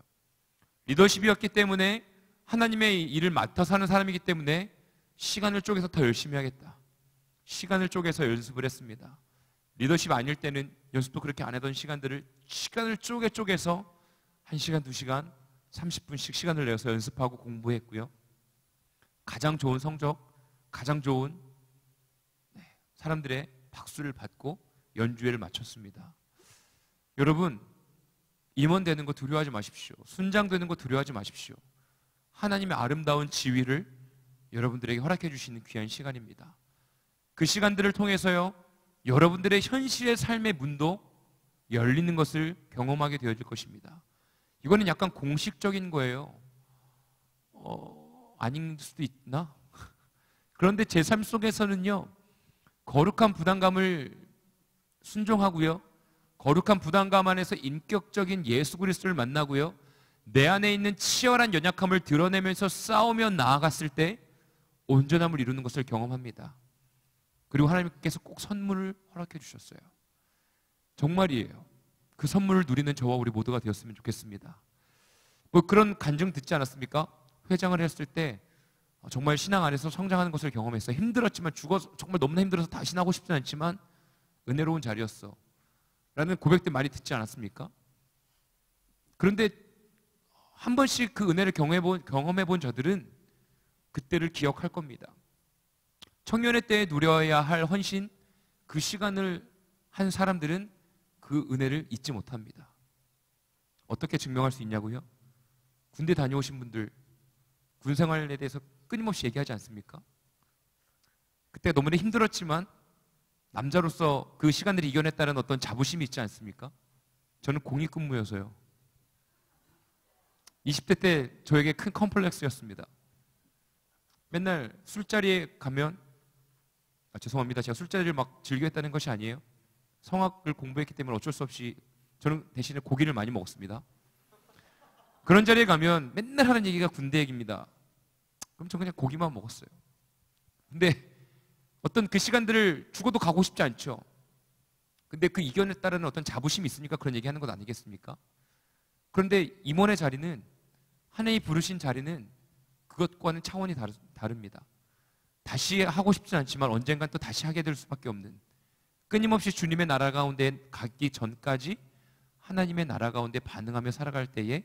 리더십이었기 때문에 하나님의 일을 맡아서 하는 사람이기 때문에 시간을 쪼개서 더 열심히 하겠다. 시간을 쪼개서 연습을 했습니다. 리더십 아닐 때는 연습도 그렇게 안 하던 시간들을 시간을 쪼개서 1시간, 2시간, 30분씩 시간을 내서 연습하고 공부했고요. 가장 좋은 성적, 가장 좋은 사람들의 박수를 받고 연주회를 마쳤습니다. 여러분, 임원되는 거 두려워하지 마십시오. 순장되는 거 두려워하지 마십시오. 하나님의 아름다운 지위를 여러분들에게 허락해 주시는 귀한 시간입니다. 그 시간들을 통해서요, 여러분들의 현실의 삶의 문도 열리는 것을 경험하게 되어질 것입니다. 이거는 약간 공식적인 거예요. 아닌 수도 있나? 그런데 제 삶 속에서는요, 거룩한 부담감을 순종하고요, 거룩한 부담감 안에서 인격적인 예수 그리스도를 만나고요, 내 안에 있는 치열한 연약함을 드러내면서 싸우며 나아갔을 때 온전함을 이루는 것을 경험합니다. 그리고 하나님께서 꼭 선물을 허락해 주셨어요. 정말이에요. 그 선물을 누리는 저와 우리 모두가 되었으면 좋겠습니다. 뭐 그런 간증 듣지 않았습니까? 회장을 했을 때 정말 신앙 안에서 성장하는 것을 경험했어요. 힘들었지만, 죽어서 정말 너무나 힘들어서 다시는 하고 싶지 않지만 은혜로운 자리였어 라는 고백들 많이 듣지 않았습니까? 그런데 한 번씩 그 은혜를 경험해 본 저들은 그때를 기억할 겁니다. 청년의 때에 누려야 할 헌신, 그 시간을 한 사람들은 그 은혜를 잊지 못합니다. 어떻게 증명할 수 있냐고요? 군대 다녀오신 분들, 군 생활에 대해서 끊임없이 얘기하지 않습니까? 그때 너무나 힘들었지만 남자로서 그 시간을 이겨냈다는 어떤 자부심이 있지 않습니까? 저는 공익근무여서요, 20대 때 저에게 큰 컴플렉스였습니다. 맨날 술자리에 가면, 죄송합니다, 제가 술자리를 막 즐겨했다는 것이 아니에요. 성악을 공부했기 때문에 어쩔 수 없이 저는 대신에 고기를 많이 먹었습니다. 그런 자리에 가면 맨날 하는 얘기가 군대 얘기입니다. 그럼 저는 그냥 고기만 먹었어요. 근데 어떤 그 시간들을 죽어도 가고 싶지 않죠. 근데 그 이겨냈다는 어떤 자부심이 있으니까 그런 얘기하는 것 아니겠습니까? 그런데 임원의 자리는, 하나님이 부르신 자리는 그것과는 차원이 다릅니다. 다시 하고 싶지 않지만 언젠간 또 다시 하게 될 수밖에 없는, 끊임없이 주님의 나라 가운데 가기 전까지 하나님의 나라 가운데 반응하며 살아갈 때에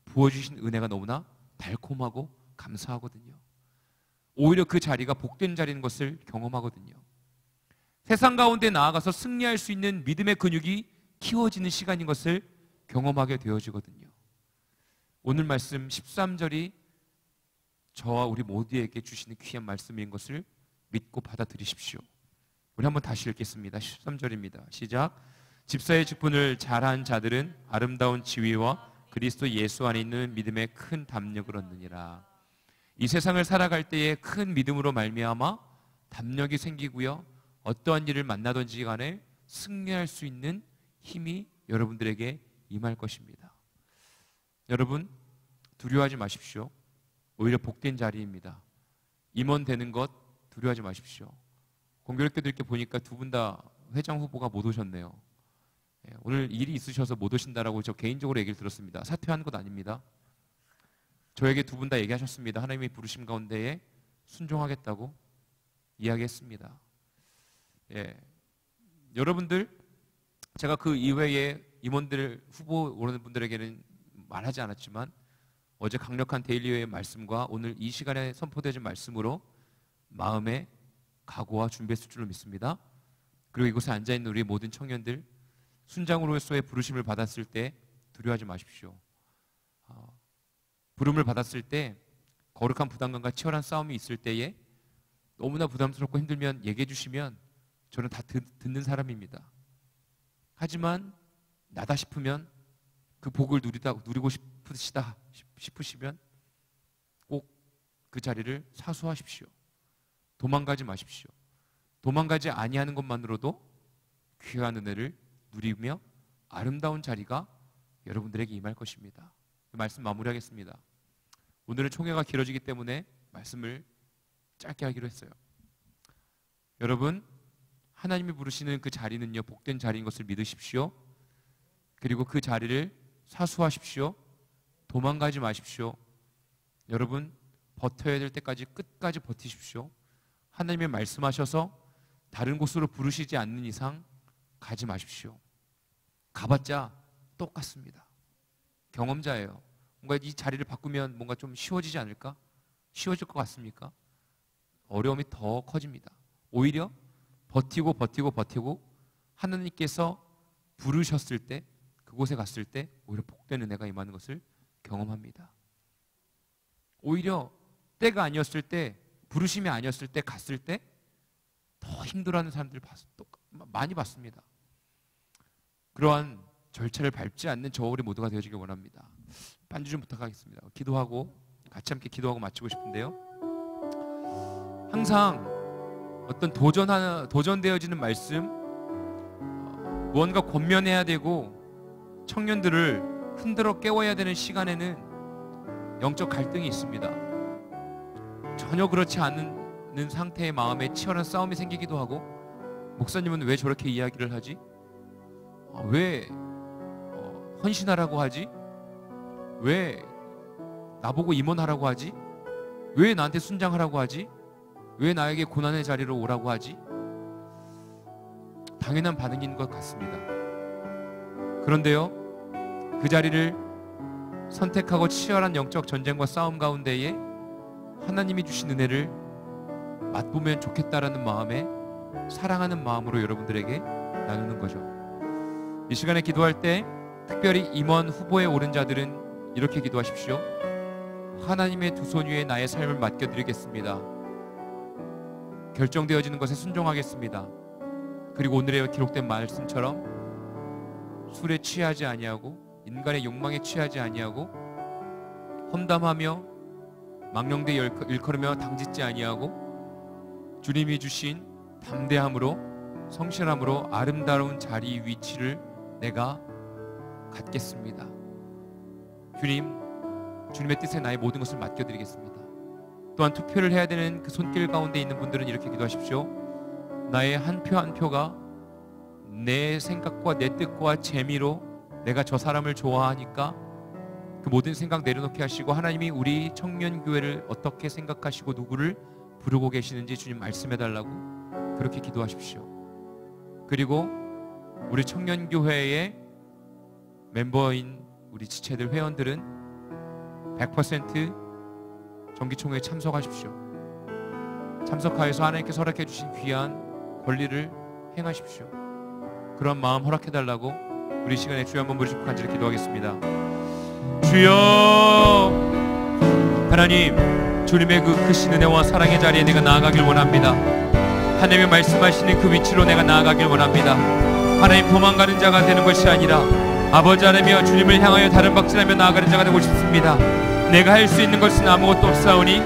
부어주신 은혜가 너무나 달콤하고 감사하거든요. 오히려 그 자리가 복된 자리인 것을 경험하거든요. 세상 가운데 나아가서 승리할 수 있는 믿음의 근육이 키워지는 시간인 것을 경험하게 되어지거든요. 오늘 말씀 13절이 저와 우리 모두에게 주시는 귀한 말씀인 것을 믿고 받아들이십시오. 우리 한번 다시 읽겠습니다. 13절입니다. 시작. 집사의 직분을 잘한 자들은 아름다운 지위와 그리스도 예수 안에 있는 믿음의 큰 담력을 얻느니라. 이 세상을 살아갈 때에 큰 믿음으로 말미암아 담력이 생기고요, 어떠한 일을 만나든지 간에 승리할 수 있는 힘이 여러분들에게 임할 것입니다. 여러분, 두려워하지 마십시오. 오히려 복된 자리입니다. 임원되는 것 두려워하지 마십시오. 공교롭게도 보니까 두 분 다 회장 후보가 못 오셨네요. 오늘 일이 있으셔서 못 오신다라고 저 개인적으로 얘기를 들었습니다. 사퇴한 것 아닙니다. 저에게 두 분 다 얘기하셨습니다. 하나님의 부르심 가운데에 순종하겠다고 이야기했습니다. 여러분들, 제가 그 이외에 임원들 후보 오르는 분들에게는 말하지 않았지만 어제 강력한 데일리의 말씀과 오늘 이 시간에 선포되어진 말씀으로 마음의 각오와 준비했을 줄로 믿습니다. 그리고 이곳에 앉아있는 우리 모든 청년들, 순장으로서의 부르심을 받았을 때 두려워하지 마십시오. 부름을 받았을 때 거룩한 부담감과 치열한 싸움이 있을 때에 너무나 부담스럽고 힘들면 얘기해 주시면 저는 다 듣는 사람입니다. 하지만 나다 싶으면 그 복을 누리고 싶으시면 꼭 그 자리를 사수하십시오. 도망가지 마십시오. 도망가지 아니하는 것만으로도 귀한 은혜를 누리며 아름다운 자리가 여러분들에게 임할 것입니다. 말씀 마무리하겠습니다. 오늘은 총회가 길어지기 때문에 말씀을 짧게 하기로 했어요. 여러분, 하나님이 부르시는 그 자리는요, 복된 자리인 것을 믿으십시오. 그리고 그 자리를 사수하십시오. 도망가지 마십시오. 여러분, 버텨야 될 때까지 끝까지 버티십시오. 하나님이 말씀하셔서 다른 곳으로 부르시지 않는 이상 가지 마십시오. 가봤자 똑같습니다. 경험자예요. 뭔가 이 자리를 바꾸면 뭔가 좀 쉬워지지 않을까? 쉬워질 것 같습니까? 어려움이 더 커집니다. 오히려 버티고 하나님께서 부르셨을 때, 그곳에 갔을 때 오히려 복된 은혜가 임하는 것을 경험합니다. 오히려 때가 아니었을 때, 부르심이 아니었을 때 갔을 때 더 힘들어하는 사람들 많이 봤습니다. 그러한 절차를 밟지 않는 저 우리 모두가 되어지길 원합니다. 반주 좀 부탁하겠습니다. 기도하고 같이 함께 기도하고 마치고 싶은데요. 항상 어떤 도전되어지는 말씀, 무언가 권면해야 되고 청년들을 흔들어 깨워야 되는 시간에는 영적 갈등이 있습니다. 전혀 그렇지 않은 상태의 마음에 치열한 싸움이 생기기도 하고, 목사님은 왜 저렇게 이야기를 하지? 왜 헌신하라고 하지? 왜 나보고 임원하라고 하지? 왜 나한테 순장하라고 하지? 왜 나에게 고난의 자리로 오라고 하지? 당연한 반응인 것 같습니다. 그런데요, 그 자리를 선택하고 치열한 영적 전쟁과 싸움 가운데에 하나님이 주신 은혜를 맛보면 좋겠다라는 마음에, 사랑하는 마음으로 여러분들에게 나누는 거죠. 이 시간에 기도할 때 특별히 임원 후보에 오른 자들은 이렇게 기도하십시오. 하나님의 두 손 위에 나의 삶을 맡겨드리겠습니다. 결정되어지는 것에 순종하겠습니다. 그리고 오늘의 기록된 말씀처럼 술에 취하지 아니하고 인간의 욕망에 취하지 아니하고 험담하며 망령되 일컬으며 당짓지 아니하고 주님이 주신 담대함으로 성실함으로 아름다운 자리 위치를 내가 갖겠습니다. 주님의 뜻에 나의 모든 것을 맡겨드리겠습니다. 또한 투표를 해야 되는 그 손길 가운데 있는 분들은 이렇게 기도하십시오. 나의 한 표 한 표가 내 생각과 내 뜻과 재미로 내가 저 사람을 좋아하니까 그 모든 생각 내려놓게 하시고, 하나님이 우리 청년교회를 어떻게 생각하시고 누구를 부르고 계시는지 주님 말씀해달라고 그렇게 기도하십시오. 그리고 우리 청년교회의 멤버인 우리 지체들 회원들은 100% 정기총회에 참석하십시오. 참석하여서 하나님께서 허락해 주신 귀한 권리를 행하십시오. 그런 마음 허락해달라고 우리 시간에 주여 한번 부르시고 간절히 기도하겠습니다. 주여, 하나님, 주님의 그 크신 은혜와 사랑의 자리에 내가 나아가길 원합니다. 하나님의 말씀하시는 그 위치로 내가 나아가길 원합니다. 하나님, 도망가는 자가 되는 것이 아니라 아버지 하나며 주님을 향하여 다른 박질하며 나아가는 자가 되고 싶습니다. 내가 할 수 있는 것은 아무것도 없사오니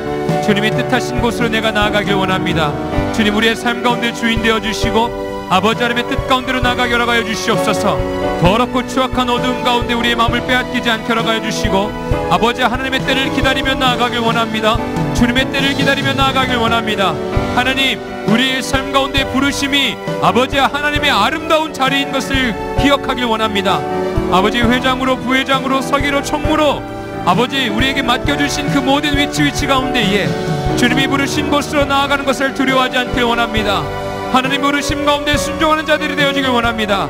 주님이 뜻하신 곳으로 내가 나아가길 원합니다. 주님, 우리의 삶 가운데 주인 되어주시고 아버지 하나님의 뜻 가운데로 나아가게 허락하여 주시옵소서. 더럽고 추악한 어두움 가운데 우리의 마음을 빼앗기지 않게 허락하여 주시고, 아버지 하나님의 때를 기다리며 나아가길 원합니다. 주님의 때를 기다리며 나아가길 원합니다. 하나님, 우리의 삶 가운데 부르심이 아버지 하나님의 아름다운 자리인 것을 기억하길 원합니다. 아버지, 회장으로 부회장으로 서기로 총무로 아버지 우리에게 맡겨주신 그 모든 위치 가운데에 주님이 부르신 곳으로 나아가는 것을 두려워하지 않길 원합니다. 하나님 부르심 가운데 순종하는 자들이 되어지길 원합니다.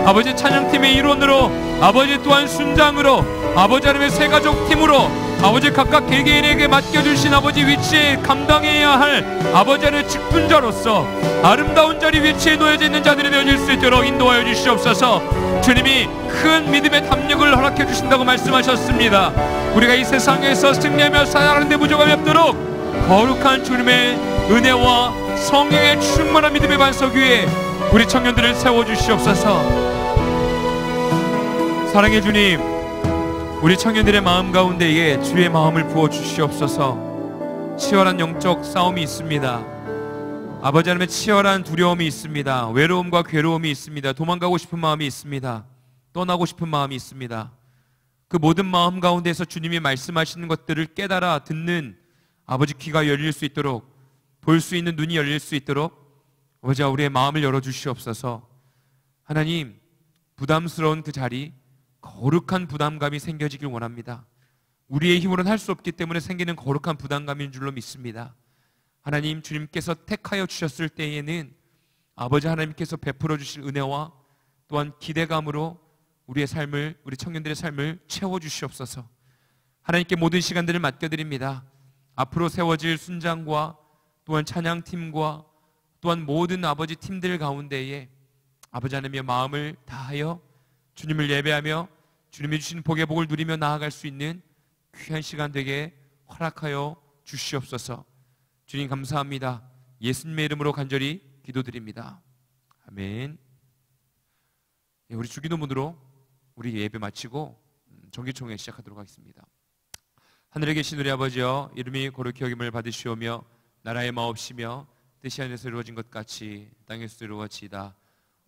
아버지, 찬양팀의 일원으로, 아버지 또한 순장으로, 아버지 하나님의 새가족 팀으로 아버지 각각 개개인에게 맡겨주신 아버지 위치에 감당해야 할 아버지 안의 직분자로서 아름다운 자리 위치에 놓여져 있는 자들이 되어질 수 있도록 인도하여 주시옵소서. 주님이 큰 믿음의 담력을 허락해 주신다고 말씀하셨습니다. 우리가 이 세상에서 승리하며 살아가는 데 부족함이 없도록 거룩한 주님의 은혜와 성령의 충만한 믿음의 반석 위에 우리 청년들을 세워주시옵소서. 사랑의 주님, 우리 청년들의 마음 가운데에 주의 마음을 부어주시옵소서. 치열한 영적 싸움이 있습니다. 아버지 하나님의 치열한 두려움이 있습니다. 외로움과 괴로움이 있습니다. 도망가고 싶은 마음이 있습니다. 떠나고 싶은 마음이 있습니다. 그 모든 마음 가운데서 주님이 말씀하시는 것들을 깨달아 듣는 아버지 귀가 열릴 수 있도록, 볼 수 있는 눈이 열릴 수 있도록 아버지와 우리의 마음을 열어주시옵소서. 하나님, 부담스러운 그 자리, 거룩한 부담감이 생겨지길 원합니다. 우리의 힘으로는 할 수 없기 때문에 생기는 거룩한 부담감인 줄로 믿습니다. 하나님, 주님께서 택하여 주셨을 때에는 아버지 하나님께서 베풀어 주실 은혜와 또한 기대감으로 우리의 삶을, 우리 청년들의 삶을 채워주시옵소서. 하나님께 모든 시간들을 맡겨드립니다. 앞으로 세워질 순장과 또한 찬양팀과 또한 모든 아버지 팀들 가운데에 아버지 하나님의 마음을 다하여 주님을 예배하며 주님이 주신 복의 복을 누리며 나아갈 수 있는 귀한 시간 되게 허락하여 주시옵소서. 주님 감사합니다. 예수님의 이름으로 간절히 기도드립니다. 아멘. 우리 주기도문으로 우리 예배 마치고 정기총회 시작하도록 하겠습니다. 하늘에 계신 우리 아버지여, 이름이 거룩히 여김을 받으시오며 나라의 마옵시며 뜻이 하늘에서 이루어진 것 같이 땅에서 이루어지이다.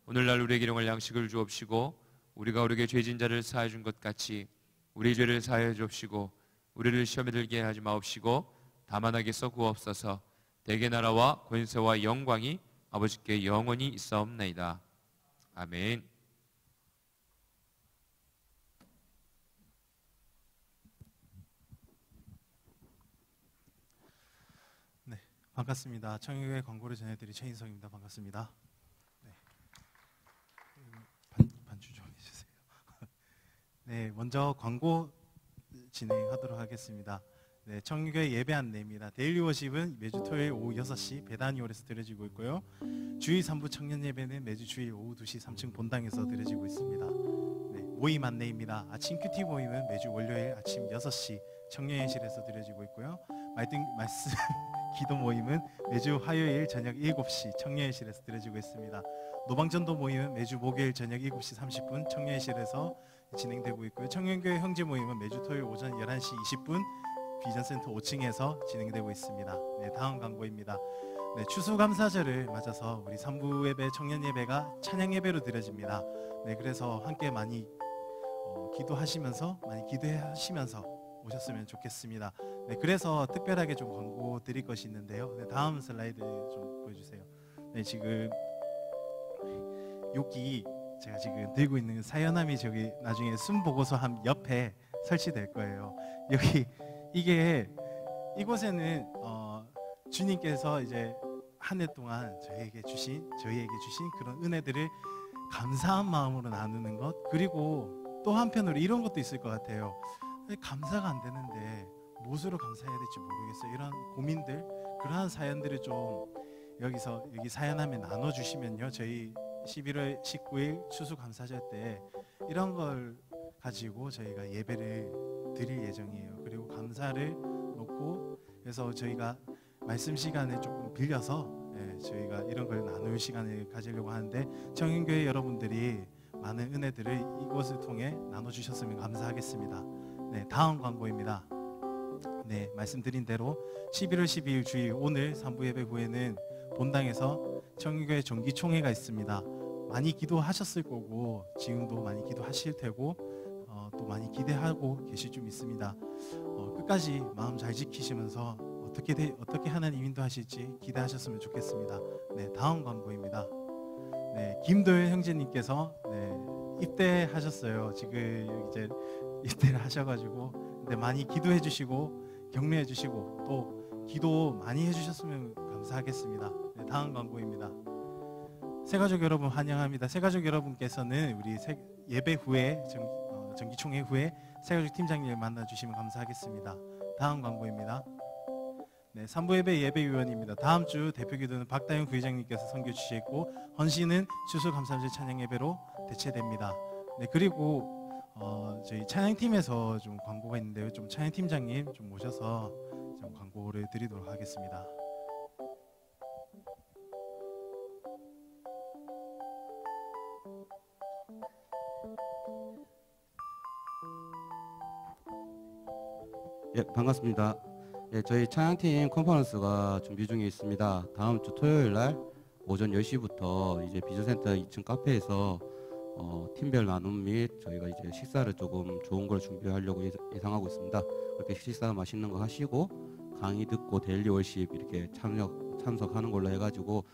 오늘날 우리에게 일용할 양식을 주옵시고 우리가 우리에게 죄진 자를 사하여 준 것 같이 우리 죄를 사하여 주옵시고 우리를 시험에 들게 하지 마옵시고 다만 악에서 구하옵소서. 대개 나라와 권세와 영광이 아버지께 영원히 있사옵나이다. 아멘. 네, 반갑습니다. 청유교회 광고를 전해드릴 최인성입니다. 반갑습니다. 네, 반주 좀 해주세요. 네, 먼저 광고 진행하도록 하겠습니다. 네, 청유교회 예배 안내입니다. 데일리 워십은 매주 토요일 오후 6시 배단위홀에서 드려지고 있고요. 주일 3부 청년 예배는 매주 주일 오후 2시 3층 본당에서 드려지고 있습니다. 네, 모임 안내입니다. 아침 큐티 모임은 매주 월요일 아침 6시 청년예실에서 드려지고 있고요. 말씀 기도 모임은 매주 화요일 저녁 7시 청년예실에서 드려지고 있습니다. 노방전도 모임은 매주 목요일 저녁 7시 30분 청년예실에서 진행되고 있고요. 청년교회 형제 모임은 매주 토요일 오전 11시 20분 비전센터 5층에서 진행되고 있습니다. 네, 다음 광고입니다. 네, 추수감사절을 맞아서 우리 3부 예배, 청년 예배가 찬양 예배로 드려집니다. 네, 그래서 함께 많이 기도하시면서 오셨으면 좋겠습니다. 네, 그래서 특별하게 좀 광고 드릴 것이 있는데요. 네, 다음 슬라이드 좀 보여주세요. 네, 지금 여기 제가 지금 들고 있는 사연함이 저기 나중에 순보고서 옆에 설치될 거예요. 여기 이곳에는 주님께서 이제 한 해 동안 저희에게 주신 그런 은혜들을 감사한 마음으로 나누는 것, 그리고 또 한편으로 이런 것도 있을 것 같아요. 감사가 안 되는데 무엇으로 감사해야 될지 모르겠어요. 이런 고민들, 그러한 사연들을 좀 여기 사연함에 나눠주시면요, 저희 11월 19일 추수감사절 때 이런 걸 가지고 저희가 예배를 드릴 예정이에요. 그리고 감사를 놓고, 그래서 저희가 말씀 시간을 조금 빌려서 저희가 이런 걸 나눌 시간을 가지려고 하는데, 청년교회 여러분들이 많은 은혜들을 이곳을 통해 나눠주셨으면 감사하겠습니다. 네, 다음 광고입니다. 네, 말씀드린 대로 11월 12일 주일 오늘 3부 예배 후에는 본당에서 청년교회 정기총회가 있습니다. 많이 기도하셨을 거고 지금도 많이 기도하실 테고 또 많이 기대하고 계실 줄 믿습니다. 끝까지 마음 잘 지키시면서 어떻게 하나님 인도하실지 기대하셨으면 좋겠습니다. 네, 다음 광고입니다. 네, 김도현 형제님께서 입대하셨어요. 지금 이제 입대를 하셔가지고, 근데 많이 기도해 주시고 격려해 주시고 또 기도 많이 해주셨으면 감사하겠습니다. 네, 다음 광고입니다. 새가족 여러분 환영합니다. 새가족 여러분께서는 우리 예배 후에 정기총회 후에 세가족 팀장님을 만나주시면 감사하겠습니다. 다음 광고입니다. 네, 3부 예배위원입니다. 다음 주 대표 기도는 박다윤 부회장님께서 선교 주시고 헌신은 추수감사절 찬양 예배로 대체됩니다. 네, 그리고 저희 찬양팀에서 좀 광고가 있는데요. 좀 찬양팀장님 좀 모셔서 좀 광고를 드리도록 하겠습니다. 예, 반갑습니다. 예, 저희 찬양팀 컨퍼런스가 준비 중에 있습니다. 다음 주 토요일 날 오전 10시부터 이제 비즈센터 2층 카페에서 팀별 나눔 및 저희가 이제 식사를 조금 좋은 걸 준비하려고 예상하고 있습니다. 그렇게 식사 맛있는 거 하시고 강의 듣고 데일리 월십 이렇게 참석하는 걸로 해가지고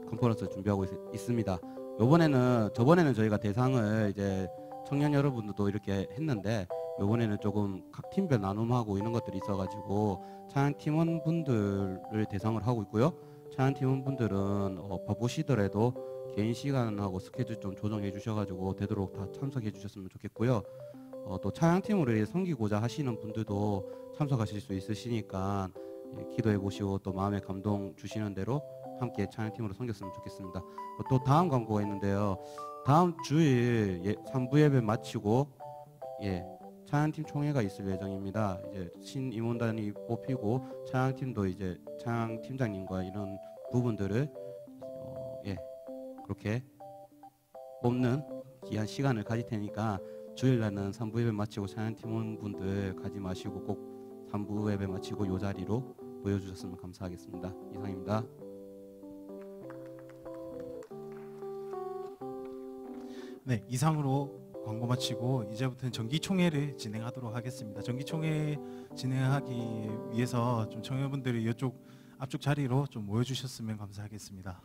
컨퍼런스 준비하고 있습니다. 저번에는 저희가 대상을 이제 청년 여러분들도 이렇게 했는데 이번에는 조금 각 팀별 나눔하고 이런 것들이 있어가지고 찬양 팀원분들을 대상을 하고 있고요. 찬양 팀원분들은 바쁘시더라도 개인 시간하고 스케줄 좀 조정해 주셔가지고 되도록 다 참석해 주셨으면 좋겠고요. 또 찬양팀으로 섬기고자 하시는 분들도 참석하실 수 있으시니까 기도해 보시고 또 마음에 감동 주시는 대로 함께 찬양팀으로 섬겼으면 좋겠습니다. 또 다음 광고가 있는데요. 다음 주일 3부 예배 마치고 찬양팀 총회가 있을 예정입니다. 이제 신임원단이 뽑히고 찬양팀도 이제 찬양팀장님과 이런 부분들을 그렇게 뽑는 귀한 시간을 가질 테니까 주일날은 3부 예배 마치고 찬양팀원분들 가지 마시고 꼭 3부 예배 마치고 이 자리로 모여주셨으면 감사하겠습니다. 이상입니다. 네, 이상으로 광고 마치고 이제부터는 정기총회를 진행하도록 하겠습니다. 정기총회 진행하기 위해서 좀 청년분들이 이쪽 앞쪽 자리로 좀 모여주셨으면 감사하겠습니다.